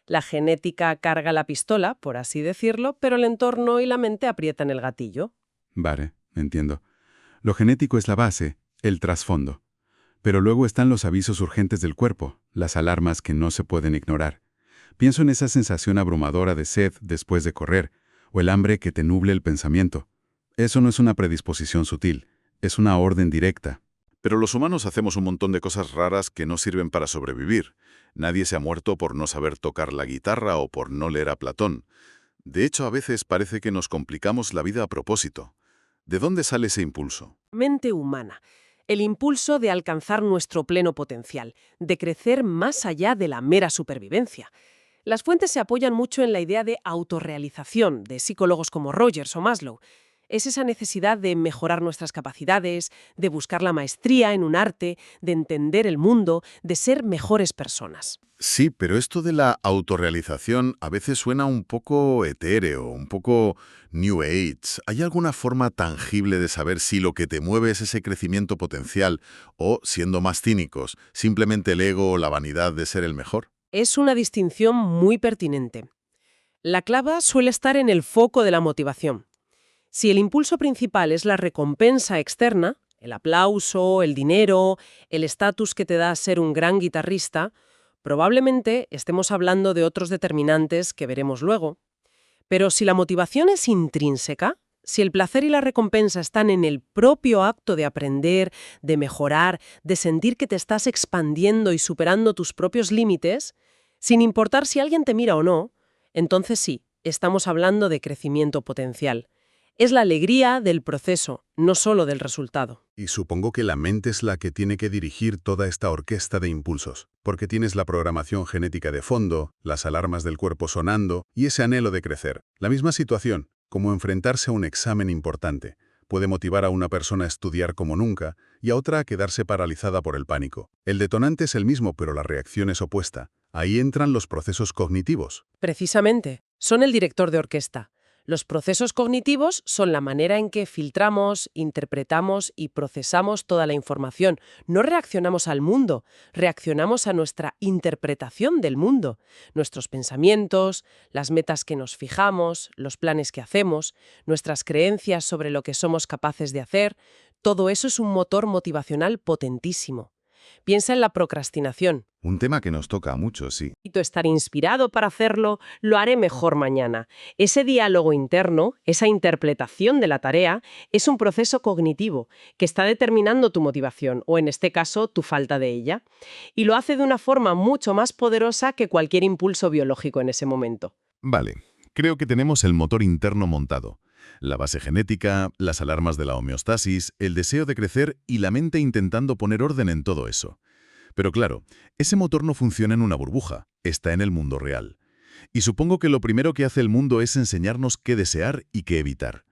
La genética carga la pistola, por así decirlo, pero el entorno y la mente aprietan el gatillo. Vale, entiendo. Lo genético es la base, el trasfondo. Pero luego están los avisos urgentes del cuerpo, las alarmas que no se pueden ignorar. Pienso en esa sensación abrumadora de sed después de correr, o el hambre que te nuble el pensamiento. Eso no es una predisposición sutil, es una orden directa. Pero los humanos hacemos un montón de cosas raras que no sirven para sobrevivir. Nadie se ha muerto por no saber tocar la guitarra o por no leer a Platón. De hecho, a veces parece que nos complicamos la vida a propósito. ¿De dónde sale ese impulso? Mente humana. El impulso de alcanzar nuestro pleno potencial, de crecer más allá de la mera supervivencia. Las fuentes se apoyan mucho en la idea de autorrealización de psicólogos como Rogers o Maslow. Es esa necesidad de mejorar nuestras capacidades, de buscar la maestría en un arte, de entender el mundo, de ser mejores personas. Sí, pero esto de la autorrealización a veces suena un poco etéreo, un poco New Age. ¿Hay alguna forma tangible de saber si lo que te mueve es ese crecimiento potencial o, siendo más cínicos, simplemente el ego o la vanidad de ser el mejor? Es una distinción muy pertinente. La clave suele estar en el foco de la motivación. Si el impulso principal es la recompensa externa, el aplauso, el dinero, el estatus que te da ser un gran guitarrista, probablemente estemos hablando de otros determinantes que veremos luego. Pero si la motivación es intrínseca, si el placer y la recompensa están en el propio acto de aprender, de mejorar, de sentir que te estás expandiendo y superando tus propios límites, sin importar si alguien te mira o no, entonces sí, estamos hablando de crecimiento potencial. Es la alegría del proceso, no solo del resultado. Y supongo que la mente es la que tiene que dirigir toda esta orquesta de impulsos, porque tienes la programación genética de fondo, las alarmas del cuerpo sonando y ese anhelo de crecer. La misma situación, como enfrentarse a un examen importante, puede motivar a una persona a estudiar como nunca y a otra a quedarse paralizada por el pánico. El detonante es el mismo, pero la reacción es opuesta. Ahí entran los procesos cognitivos. Precisamente, son el director de orquesta. Los procesos cognitivos son la manera en que filtramos, interpretamos y procesamos toda la información. No reaccionamos al mundo, reaccionamos a nuestra interpretación del mundo. Nuestros pensamientos, las metas que nos fijamos, los planes que hacemos, nuestras creencias sobre lo que somos capaces de hacer, todo eso es un motor motivacional potentísimo. Piensa en la procrastinación. Un tema que nos toca a muchos, sí. Necesito estar inspirado para hacerlo, lo haré mejor mañana. Ese diálogo interno, esa interpretación de la tarea, es un proceso cognitivo que está determinando tu motivación, o en este caso, tu falta de ella. Y lo hace de una forma mucho más poderosa que cualquier impulso biológico en ese momento. Vale, creo que tenemos el motor interno montado. La base genética, las alarmas de la homeostasis, el deseo de crecer y la mente intentando poner orden en todo eso. Pero claro, ese motor no funciona en una burbuja, está en el mundo real. Y supongo que lo primero que hace el mundo es enseñarnos qué desear y qué evitar.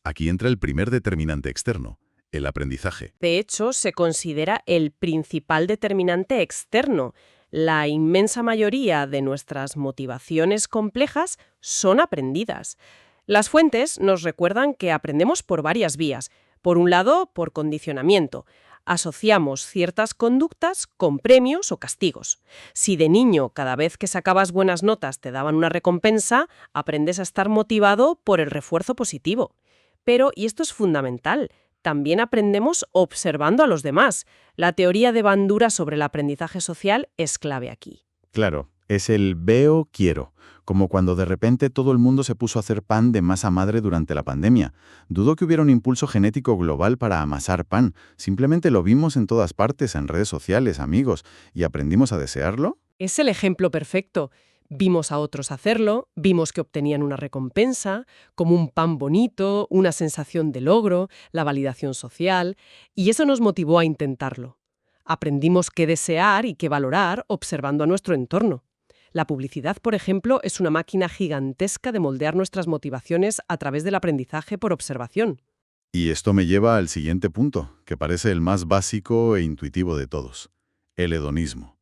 Aquí entra el primer determinante externo, el aprendizaje. De hecho, se considera el principal determinante externo. La inmensa mayoría de nuestras motivaciones complejas son aprendidas. Las fuentes nos recuerdan que aprendemos por varias vías. Por un lado, por condicionamiento. Asociamos ciertas conductas con premios o castigos. Si de niño, cada vez que sacabas buenas notas te daban una recompensa, aprendes a estar motivado por el refuerzo positivo. Pero, y esto es fundamental, también aprendemos observando a los demás. La teoría de Bandura sobre el aprendizaje social es clave aquí. Claro, es el veo, quiero, como cuando de repente todo el mundo se puso a hacer pan de masa madre durante la pandemia. Dudo que hubiera un impulso genético global para amasar pan, simplemente lo vimos en todas partes, en redes sociales, amigos, y aprendimos a desearlo. Es el ejemplo perfecto. Vimos a otros hacerlo, vimos que obtenían una recompensa, como un pan bonito, una sensación de logro, la validación social, y eso nos motivó a intentarlo. Aprendimos qué desear y qué valorar observando a nuestro entorno. La publicidad, por ejemplo, es una máquina gigantesca de moldear nuestras motivaciones a través del aprendizaje por observación. Y esto me lleva al siguiente punto, que parece el más básico e intuitivo de todos, el hedonismo.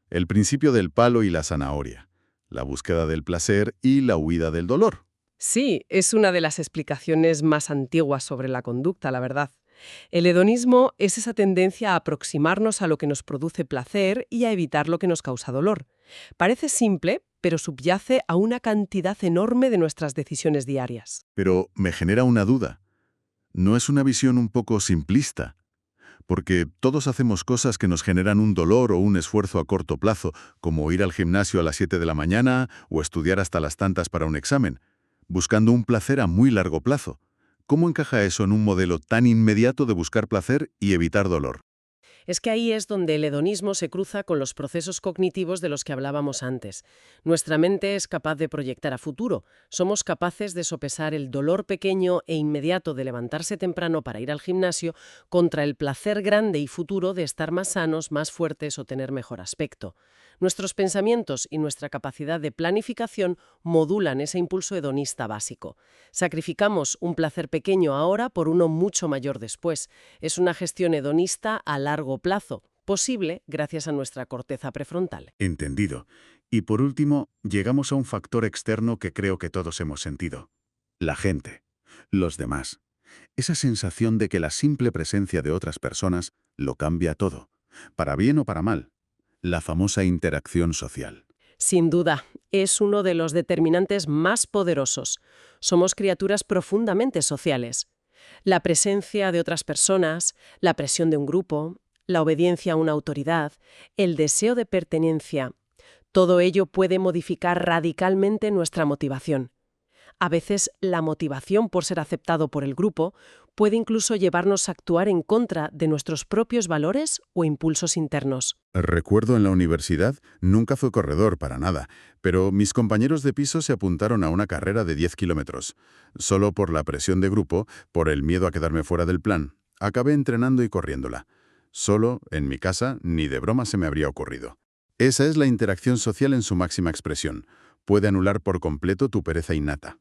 El principio del palo y la zanahoria, la búsqueda del placer y la huida del dolor. Sí, es una de las explicaciones más antiguas sobre la conducta, la verdad. El hedonismo es esa tendencia a aproximarnos a lo que nos produce placer y a evitar lo que nos causa dolor. Parece simple, pero subyace a una cantidad enorme de nuestras decisiones diarias. Pero me genera una duda. ¿No es una visión un poco simplista? Porque todos hacemos cosas que nos generan un dolor o un esfuerzo a corto plazo, como ir al gimnasio a las 7 de la mañana o estudiar hasta las tantas para un examen, buscando un placer a muy largo plazo. ¿Cómo encaja eso en un modelo tan inmediato de buscar placer y evitar dolor? Es que ahí es donde el hedonismo se cruza con los procesos cognitivos de los que hablábamos antes. Nuestra mente es capaz de proyectar a futuro. Somos capaces de sopesar el dolor pequeño e inmediato de levantarse temprano para ir al gimnasio contra el placer grande y futuro de estar más sanos, más fuertes o tener mejor aspecto. Nuestros pensamientos y nuestra capacidad de planificación modulan ese impulso hedonista básico. Sacrificamos un placer pequeño ahora por uno mucho mayor después. Es una gestión hedonista a largo plazo, posible gracias a nuestra corteza prefrontal. Entendido. Y por último, llegamos a un factor externo que creo que todos hemos sentido. La gente. Los demás. Esa sensación de que la simple presencia de otras personas lo cambia todo, para bien o para mal. La famosa interacción social. Sin duda, es uno de los determinantes más poderosos. Somos criaturas profundamente sociales. La presencia de otras personas, la presión de un grupo, la obediencia a una autoridad, el deseo de pertenencia, todo ello puede modificar radicalmente nuestra motivación. A veces, la motivación por ser aceptado por el grupo puede incluso llevarnos a actuar en contra de nuestros propios valores o impulsos internos. Recuerdo en la universidad, nunca fui corredor para nada, pero mis compañeros de piso se apuntaron a una carrera de 10 kilómetros. Solo por la presión de grupo, por el miedo a quedarme fuera del plan, acabé entrenando y corriéndola. Solo, en mi casa, ni de broma se me habría ocurrido. Esa es la interacción social en su máxima expresión. Puede anular por completo tu pereza innata.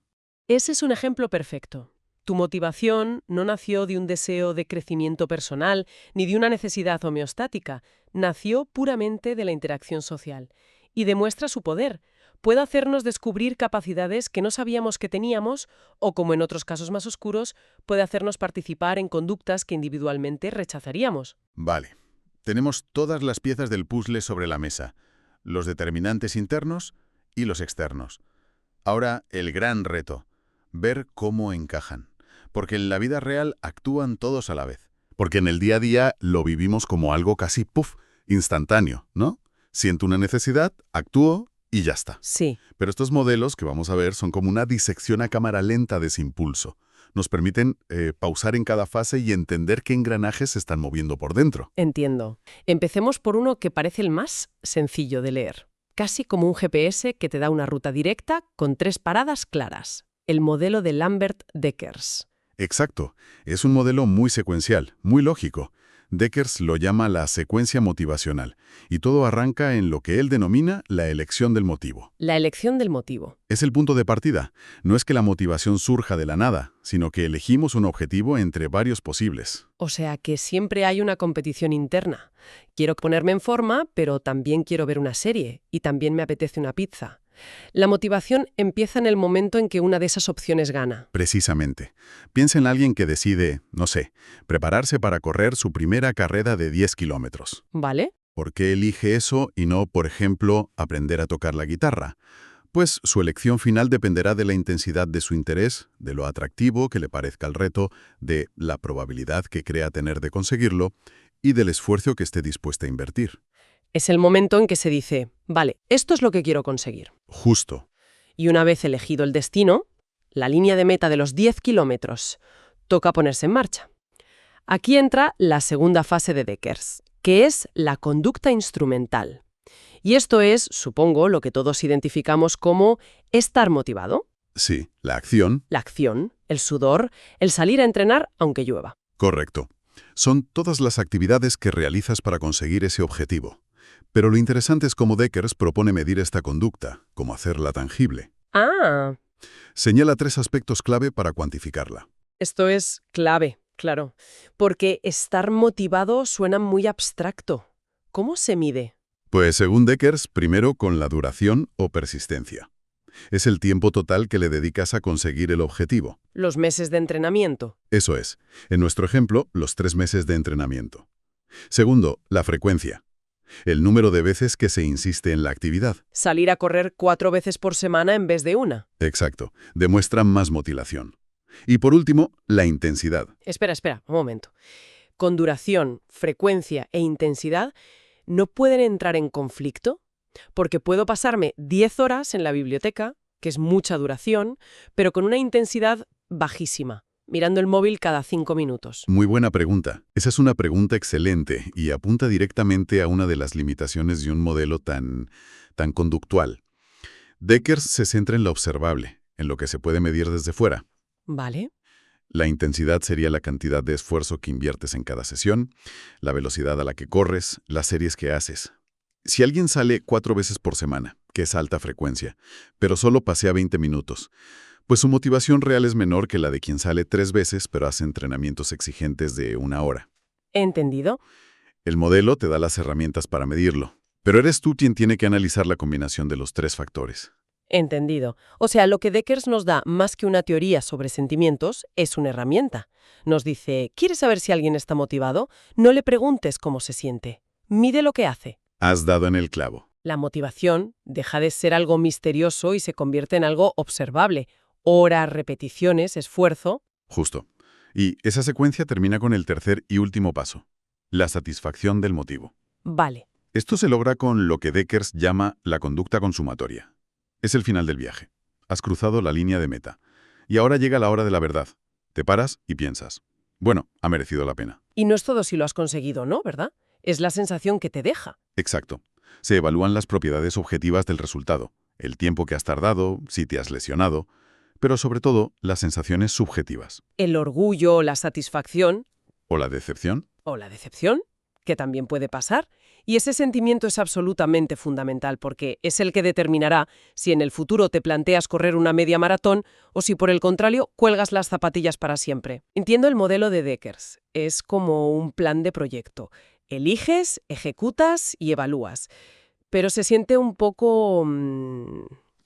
Ese es un ejemplo perfecto. Tu motivación no nació de un deseo de crecimiento personal ni de una necesidad homeostática, nació puramente de la interacción social. Y demuestra su poder. Puede hacernos descubrir capacidades que no sabíamos que teníamos o, como en otros casos más oscuros, puede hacernos participar en conductas que individualmente rechazaríamos. Vale. Tenemos todas las piezas del puzzle sobre la mesa, los determinantes internos y los externos. Ahora, el gran reto, ver cómo encajan. Porque en la vida real actúan todos a la vez. Porque en el día a día lo vivimos como algo casi, instantáneo, ¿no? Siento una necesidad, actúo y ya está. Sí. Pero estos modelos que vamos a ver son como una disección a cámara lenta de ese impulso. Nos permiten pausar en cada fase y entender qué engranajes se están moviendo por dentro. Entiendo. Empecemos por uno que parece el más sencillo de leer. Casi como un GPS que te da una ruta directa con 3 paradas claras. El modelo de Lambert-Deckers. Exacto. Es un modelo muy secuencial, muy lógico. Deckers lo llama la secuencia motivacional, y todo arranca en lo que él denomina la elección del motivo. La elección del motivo. Es el punto de partida. No es que la motivación surja de la nada, sino que elegimos un objetivo entre varios posibles. O sea que siempre hay una competición interna. Quiero ponerme en forma, pero también quiero ver una serie, y también me apetece una pizza. La motivación empieza en el momento en que una de esas opciones gana. Precisamente. Piensa en alguien que decide, no sé, prepararse para correr su primera carrera de 10 kilómetros. ¿Vale? ¿Por qué elige eso y no, por ejemplo, aprender a tocar la guitarra? Pues su elección final dependerá de la intensidad de su interés, de lo atractivo que le parezca el reto, de la probabilidad que crea tener de conseguirlo y del esfuerzo que esté dispuesta a invertir. Es el momento en que se dice, vale, esto es lo que quiero conseguir. Justo. Y una vez elegido el destino, la línea de meta de los 10 kilómetros, toca ponerse en marcha. Aquí entra la segunda fase de Deckers, que es la conducta instrumental. Y esto es, supongo, lo que todos identificamos como estar motivado. Sí, la acción. La acción, el sudor, el salir a entrenar aunque llueva. Correcto. Son todas las actividades que realizas para conseguir ese objetivo. Pero lo interesante es cómo Deckers propone medir esta conducta, cómo hacerla tangible. Ah, Señala 3 aspectos clave para cuantificarla. esto es clave, claro. Porque estar motivado suena muy abstracto. ¿Cómo se mide? Pues según Deckers, primero con la duración o persistencia. Es el tiempo total que le dedicas a conseguir el objetivo. Los meses de entrenamiento. Eso es, en nuestro ejemplo, los 3 meses de entrenamiento. Segundo, la frecuencia. El número de veces que se insiste en la actividad. Salir a correr 4 veces por semana en vez de una. Exacto, demuestra más motivación. Y por último, la intensidad. Espera, un momento. Con duración, frecuencia e intensidad, ¿no pueden entrar en conflicto? Porque puedo pasarme 10 horas en la biblioteca, que es mucha duración, pero con una intensidad bajísima, mirando el móvil cada 5 minutos. Muy buena pregunta. Esa es una pregunta excelente y apunta directamente a una de las limitaciones de un modelo tan conductual. Deckers se centra en lo observable, en lo que se puede medir desde fuera. ¿Vale? La intensidad sería la cantidad de esfuerzo que inviertes en cada sesión, la velocidad a la que corres, las series que haces. Si alguien sale 4 veces por semana, que es alta frecuencia, pero solo pasea 20 minutos, pues su motivación real es menor que la de quien sale 3 veces pero hace entrenamientos exigentes de 1 hora. ¿Entendido? El modelo te da las herramientas para medirlo, pero eres tú quien tiene que analizar la combinación de los 3 factores. Entendido. O sea, lo que Deckers nos da más que una teoría sobre sentimientos es una herramienta. Nos dice, ¿quieres saber si alguien está motivado? No le preguntes cómo se siente. Mide lo que hace. Has dado en el clavo. La motivación deja de ser algo misterioso y se convierte en algo observable. Horas, repeticiones, esfuerzo. Justo. Y esa secuencia termina con el tercer y último paso, la satisfacción del motivo. Vale. Esto se logra con lo que Deckers llama la conducta consumatoria. Es el final del viaje. Has cruzado la línea de meta. Y ahora llega la hora de la verdad. Te paras y piensas. Bueno, ha merecido la pena. Y no es todo si lo has conseguido o no, ¿verdad? Es la sensación que te deja. Exacto. Se evalúan las propiedades objetivas del resultado, el tiempo que has tardado, si te has lesionado, pero sobre todo las sensaciones subjetivas. El orgullo, la satisfacción ¿O la decepción? o la decepción, que también puede pasar. Y ese sentimiento es absolutamente fundamental porque es el que determinará si en el futuro te planteas correr una media maratón o si por el contrario cuelgas las zapatillas para siempre. Entiendo el modelo de Deckers. Es como un plan de proyecto. Eliges, ejecutas y evalúas. Pero se siente un poco...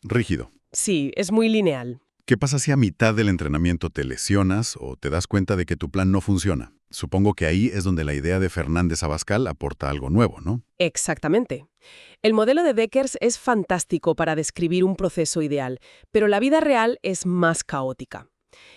Rígido. sí, es muy lineal. ¿Qué pasa si a mitad del entrenamiento te lesionas o te das cuenta de que tu plan no funciona? Supongo que ahí es donde la idea de Fernández Abascal aporta algo nuevo, ¿no? Exactamente. El modelo de Deckers es fantástico para describir un proceso ideal, pero la vida real es más caótica.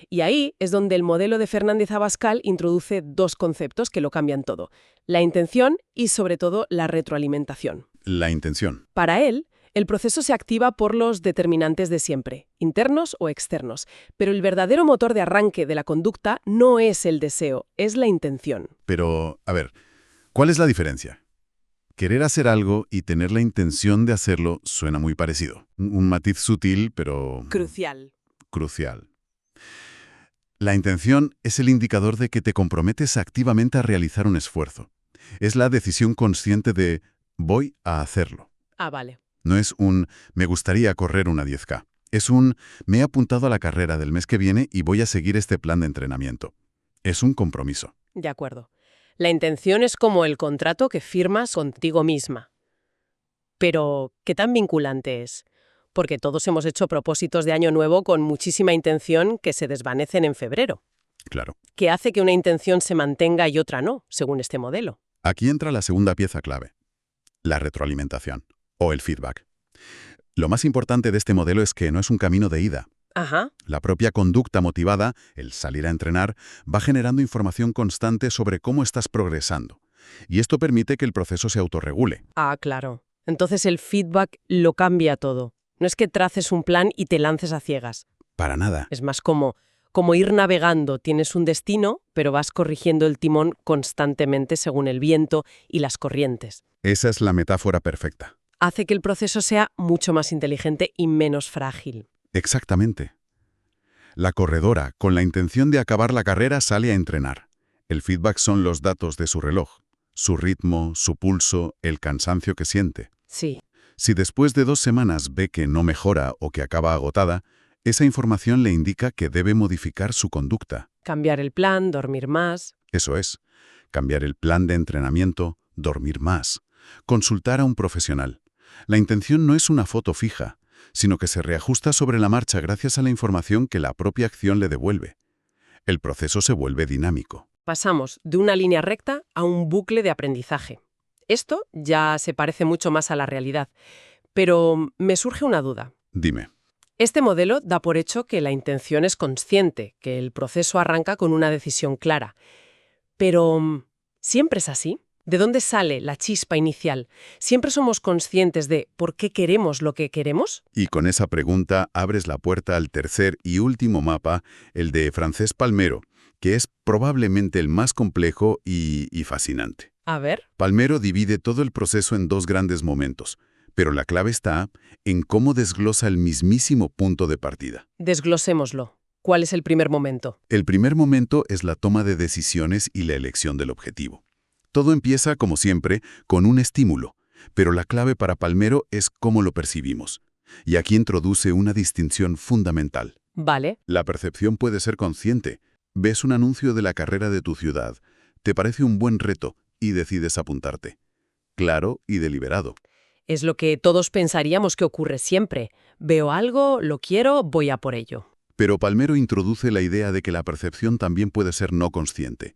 Y ahí es donde el modelo de Fernández Abascal introduce dos conceptos que lo cambian todo: la intención y, sobre todo, la retroalimentación. La intención. Para él, el proceso se activa por los determinantes de siempre, internos o externos, pero el verdadero motor de arranque de la conducta no es el deseo, es la intención. Pero, a ver, ¿cuál es la diferencia? Querer hacer algo y tener la intención de hacerlo suena muy parecido. Un matiz sutil, pero Crucial. crucial. La intención es el indicador de que te comprometes activamente a realizar un esfuerzo. Es la decisión consciente de voy a hacerlo. Ah, vale. No es un me gustaría correr una 10K. Es un me he apuntado a la carrera del mes que viene y voy a seguir este plan de entrenamiento. Es un compromiso. De acuerdo. La intención es como el contrato que firmas contigo misma. Pero, ¿qué tan vinculante es? Porque todos hemos hecho propósitos de año nuevo con muchísima intención que se desvanecen en febrero. Claro. ¿Qué hace que una intención se mantenga y otra no, según este modelo? Aquí entra la segunda pieza clave. La retroalimentación. O el feedback. Lo más importante de este modelo es que no es un camino de ida. Ajá. La propia conducta motivada, el salir a entrenar, va generando información constante sobre cómo estás progresando. Y esto permite que el proceso se autorregule. Ah, claro. Entonces el feedback lo cambia todo. No es que traces un plan y te lances a ciegas. Para nada. Es más como ir navegando. Tienes un destino, pero vas corrigiendo el timón constantemente según el viento y las corrientes. Esa es la metáfora perfecta. Hace que el proceso sea mucho más inteligente y menos frágil. Exactamente. La corredora, con la intención de acabar la carrera, sale a entrenar. El feedback son los datos de su reloj, su ritmo, su pulso, el cansancio que siente. Sí. Si después de 2 semanas ve que no mejora o que acaba agotada, esa información le indica que debe modificar su conducta. Cambiar el plan, dormir más. Eso es, cambiar el plan de entrenamiento, dormir más, consultar a un profesional. La intención no es una foto fija, sino que se reajusta sobre la marcha gracias a la información que la propia acción le devuelve. El proceso se vuelve dinámico. Pasamos de una línea recta a un bucle de aprendizaje. Esto ya se parece mucho más a la realidad. Pero me surge una duda. Dime. Este modelo da por hecho que la intención es consciente, que el proceso arranca con una decisión clara. Pero, ¿siempre es así? ¿De dónde sale la chispa inicial? ¿Siempre somos conscientes de por qué queremos lo que queremos? Y con esa pregunta abres la puerta al tercer y último mapa, el de Francesc Palmero, que es probablemente el más complejo y fascinante. A ver. Palmero divide todo el proceso en 2 grandes momentos, pero la clave está en cómo desglosa el mismísimo punto de partida. Desglosémoslo. ¿Cuál es el primer momento? El primer momento es la toma de decisiones y la elección del objetivo. Todo empieza, como siempre, con un estímulo, pero la clave para Palmero es cómo lo percibimos. Y aquí introduce una distinción fundamental. Vale. La percepción puede ser consciente. Ves un anuncio de la carrera de tu ciudad, te parece un buen reto y decides apuntarte. Claro y deliberado. Es lo que todos pensaríamos que ocurre siempre. Veo algo, lo quiero, voy a por ello. Pero Palmero introduce la idea de que la percepción también puede ser no consciente.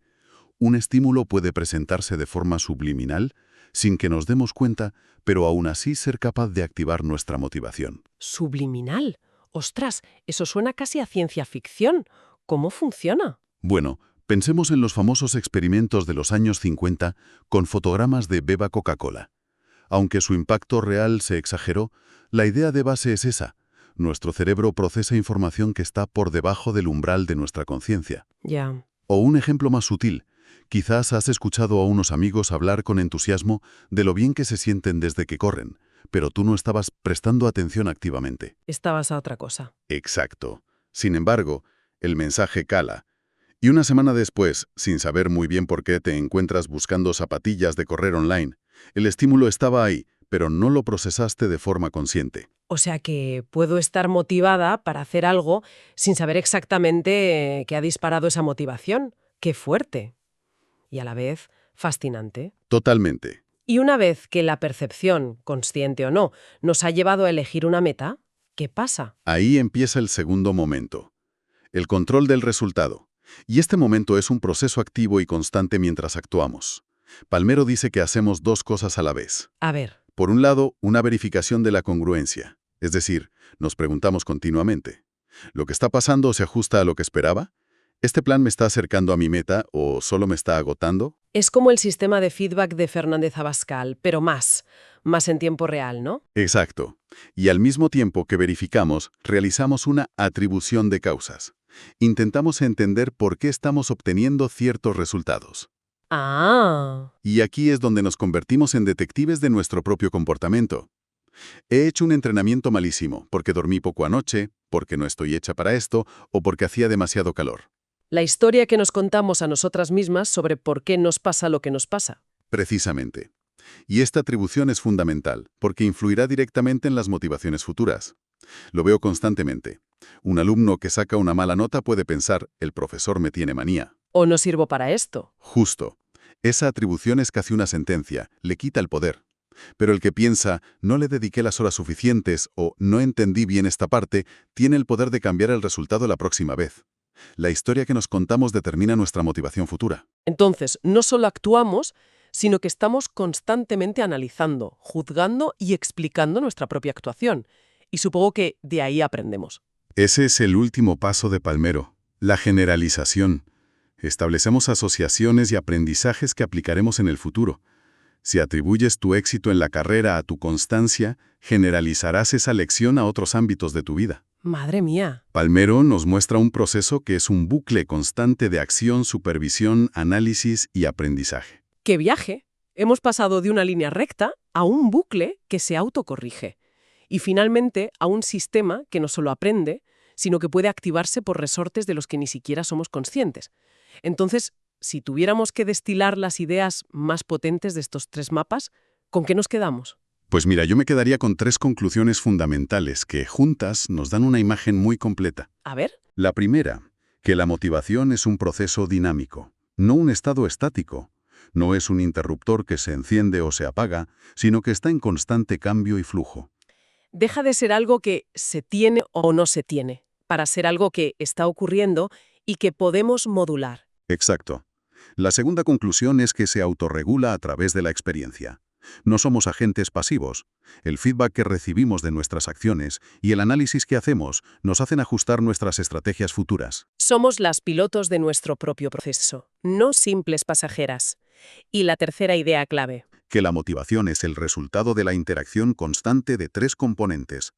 Un estímulo puede presentarse de forma subliminal, sin que nos demos cuenta, pero aún así ser capaz de activar nuestra motivación. ¿Subliminal? Ostras, eso suena casi a ciencia ficción. ¿Cómo funciona? Bueno, pensemos en los famosos experimentos de los años 50 con fotogramas de Beba Coca-Cola. Aunque su impacto real se exageró, la idea de base es esa. Nuestro cerebro procesa información que está por debajo del umbral de nuestra conciencia. Ya. O un ejemplo más sutil. Quizás has escuchado a unos amigos hablar con entusiasmo de lo bien que se sienten desde que corren, pero tú no estabas prestando atención activamente. Estabas a otra cosa. Exacto. Sin embargo, el mensaje cala. Y una semana después, sin saber muy bien por qué, te encuentras buscando zapatillas de correr online. El estímulo estaba ahí, pero no lo procesaste de forma consciente. O sea que puedo estar motivada para hacer algo sin saber exactamente qué ha disparado esa motivación. ¡Qué fuerte! Y a la vez, fascinante. Totalmente. Y una vez que la percepción, consciente o no, nos ha llevado a elegir una meta, ¿qué pasa? Ahí empieza el segundo momento. El control del resultado. Y este momento es un proceso activo y constante mientras actuamos. Palmero dice que hacemos dos cosas a la vez. A ver, Por un lado, una verificación de la congruencia. Es decir, nos preguntamos continuamente, ¿lo que está pasando se ajusta a lo que esperaba? ¿Este plan me está acercando a mi meta o solo me está agotando? es como el sistema de feedback de Fernández Abascal, pero más en tiempo real, ¿no? Exacto. Y al mismo tiempo que verificamos, realizamos una atribución de causas. Intentamos entender por qué estamos obteniendo ciertos resultados. Ah, Y aquí es donde nos convertimos en detectives de nuestro propio comportamiento. He hecho un entrenamiento malísimo, porque dormí poco anoche, porque no estoy hecha para esto, o porque hacía demasiado calor. la historia que nos contamos a nosotras mismas sobre por qué nos pasa lo que nos pasa. Precisamente. Y esta atribución es fundamental, porque influirá directamente en las motivaciones futuras. Lo veo constantemente. Un alumno que saca una mala nota puede pensar, el profesor me tiene manía. ¿O no sirvo para esto? Justo. Esa atribución es casi una sentencia, le quita el poder. Pero el que piensa, no le dediqué las horas suficientes o no entendí bien esta parte, tiene el poder de cambiar el resultado la próxima vez. La historia que nos contamos determina nuestra motivación futura. Entonces, no solo actuamos, sino que estamos constantemente analizando, juzgando y explicando nuestra propia actuación. Y supongo que de ahí aprendemos. Ese es el último paso de Palmero, la generalización. Establecemos asociaciones y aprendizajes que aplicaremos en el futuro. Si atribuyes tu éxito en la carrera a tu constancia, generalizarás esa lección a otros ámbitos de tu vida. Madre mía. Palmero nos muestra un proceso que es un bucle constante de acción, supervisión, análisis y aprendizaje. ¡Qué viaje! Hemos pasado de una línea recta a un bucle que se autocorrige. Y finalmente a un sistema que no solo aprende, sino que puede activarse por resortes de los que ni siquiera somos conscientes. Entonces, si tuviéramos que destilar las ideas más potentes de estos tres mapas, ¿con qué nos quedamos? Pues mira, yo me quedaría con tres conclusiones fundamentales que juntas nos dan una imagen muy completa. A ver. La primera, que la motivación es un proceso dinámico, no un estado estático. No es un interruptor que se enciende o se apaga, sino que está en constante cambio y flujo. Deja de ser algo que se tiene o no se tiene, para ser algo que está ocurriendo y que podemos modular. Exacto. La segunda conclusión es que se autorregula a través de la experiencia. No somos agentes pasivos. El feedback que recibimos de nuestras acciones y el análisis que hacemos nos hacen ajustar nuestras estrategias futuras. Somos las pilotos de nuestro propio proceso, no simples pasajeras. Y la tercera idea clave. Que la motivación es el resultado de la interacción constante de tres componentes.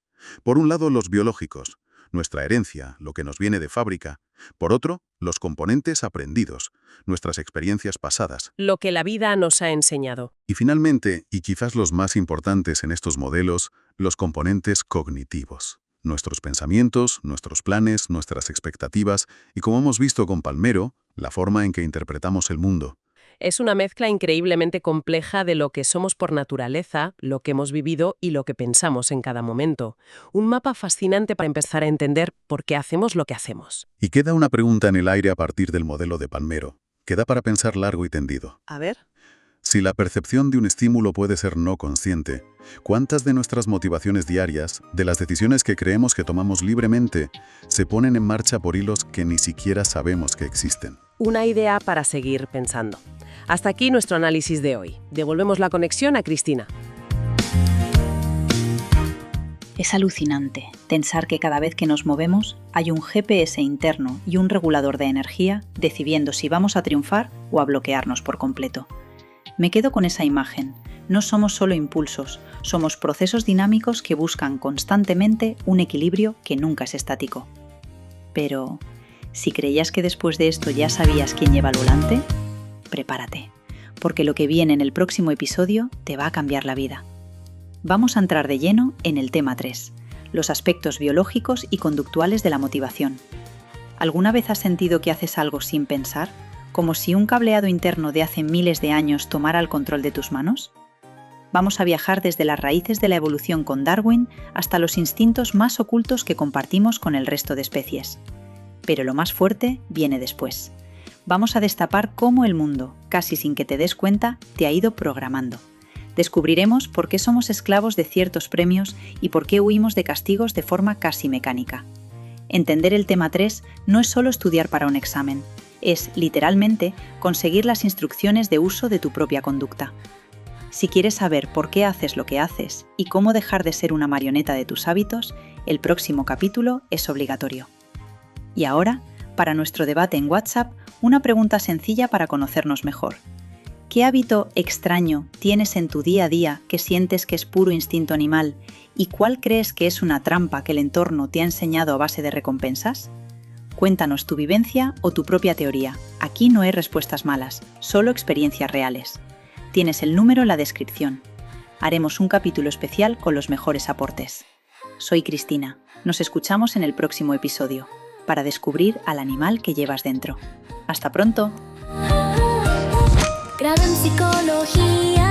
Por un lado, los biológicos, nuestra herencia, lo que nos viene de fábrica. Por otro, los componentes aprendidos, nuestras experiencias pasadas. Lo que la vida nos ha enseñado. Y finalmente, y quizás los más importantes en estos modelos, los componentes cognitivos. Nuestros pensamientos, nuestros planes, nuestras expectativas y, como hemos visto con Palmero, la forma en que interpretamos el mundo. Es una mezcla increíblemente compleja de lo que somos por naturaleza, lo que hemos vivido y lo que pensamos en cada momento. Un mapa fascinante para empezar a entender por qué hacemos lo que hacemos. Y queda una pregunta en el aire a partir del modelo de Palmero, que da para pensar largo y tendido. A ver. Si la percepción de un estímulo puede ser no consciente, ¿cuántas de nuestras motivaciones diarias, de las decisiones que creemos que tomamos libremente, se ponen en marcha por hilos que ni siquiera sabemos que existen? Una idea para seguir pensando. Hasta aquí nuestro análisis de hoy. Devolvemos la conexión a Cristina. Es alucinante pensar que cada vez que nos movemos hay un GPS interno y un regulador de energía decidiendo si vamos a triunfar o a bloquearnos por completo. Me quedo con esa imagen. No somos solo impulsos, somos procesos dinámicos que buscan constantemente un equilibrio que nunca es estático. Pero, Si creías que después de esto ya sabías quién lleva el volante, prepárate, porque lo que viene en el próximo episodio te va a cambiar la vida. Vamos a entrar de lleno en el tema 3, los aspectos biológicos y conductuales de la motivación. ¿Alguna vez has sentido que haces algo sin pensar, como si un cableado interno de hace miles de años tomara el control de tus manos? Vamos a viajar desde las raíces de la evolución con Darwin hasta los instintos más ocultos que compartimos con el resto de especies. Pero lo más fuerte viene después. Vamos a destapar cómo el mundo, casi sin que te des cuenta, te ha ido programando. Descubriremos por qué somos esclavos de ciertos premios y por qué huimos de castigos de forma casi mecánica. Entender el tema 3 no es solo estudiar para un examen, es, literalmente, conseguir las instrucciones de uso de tu propia conducta. Si quieres saber por qué haces lo que haces y cómo dejar de ser una marioneta de tus hábitos, el próximo capítulo es obligatorio. Y ahora, para nuestro debate en WhatsApp, una pregunta sencilla para conocernos mejor. ¿Qué hábito extraño tienes en tu día a día que sientes que es puro instinto animal y cuál crees que es una trampa que el entorno te ha enseñado a base de recompensas? Cuéntanos tu vivencia o tu propia teoría. Aquí no hay respuestas malas, solo experiencias reales. Tienes el número en la descripción. Haremos un capítulo especial con los mejores aportes. Soy Cristina. Nos escuchamos en el próximo episodio para descubrir al animal que llevas dentro. ¡Hasta pronto! Grado en psicología.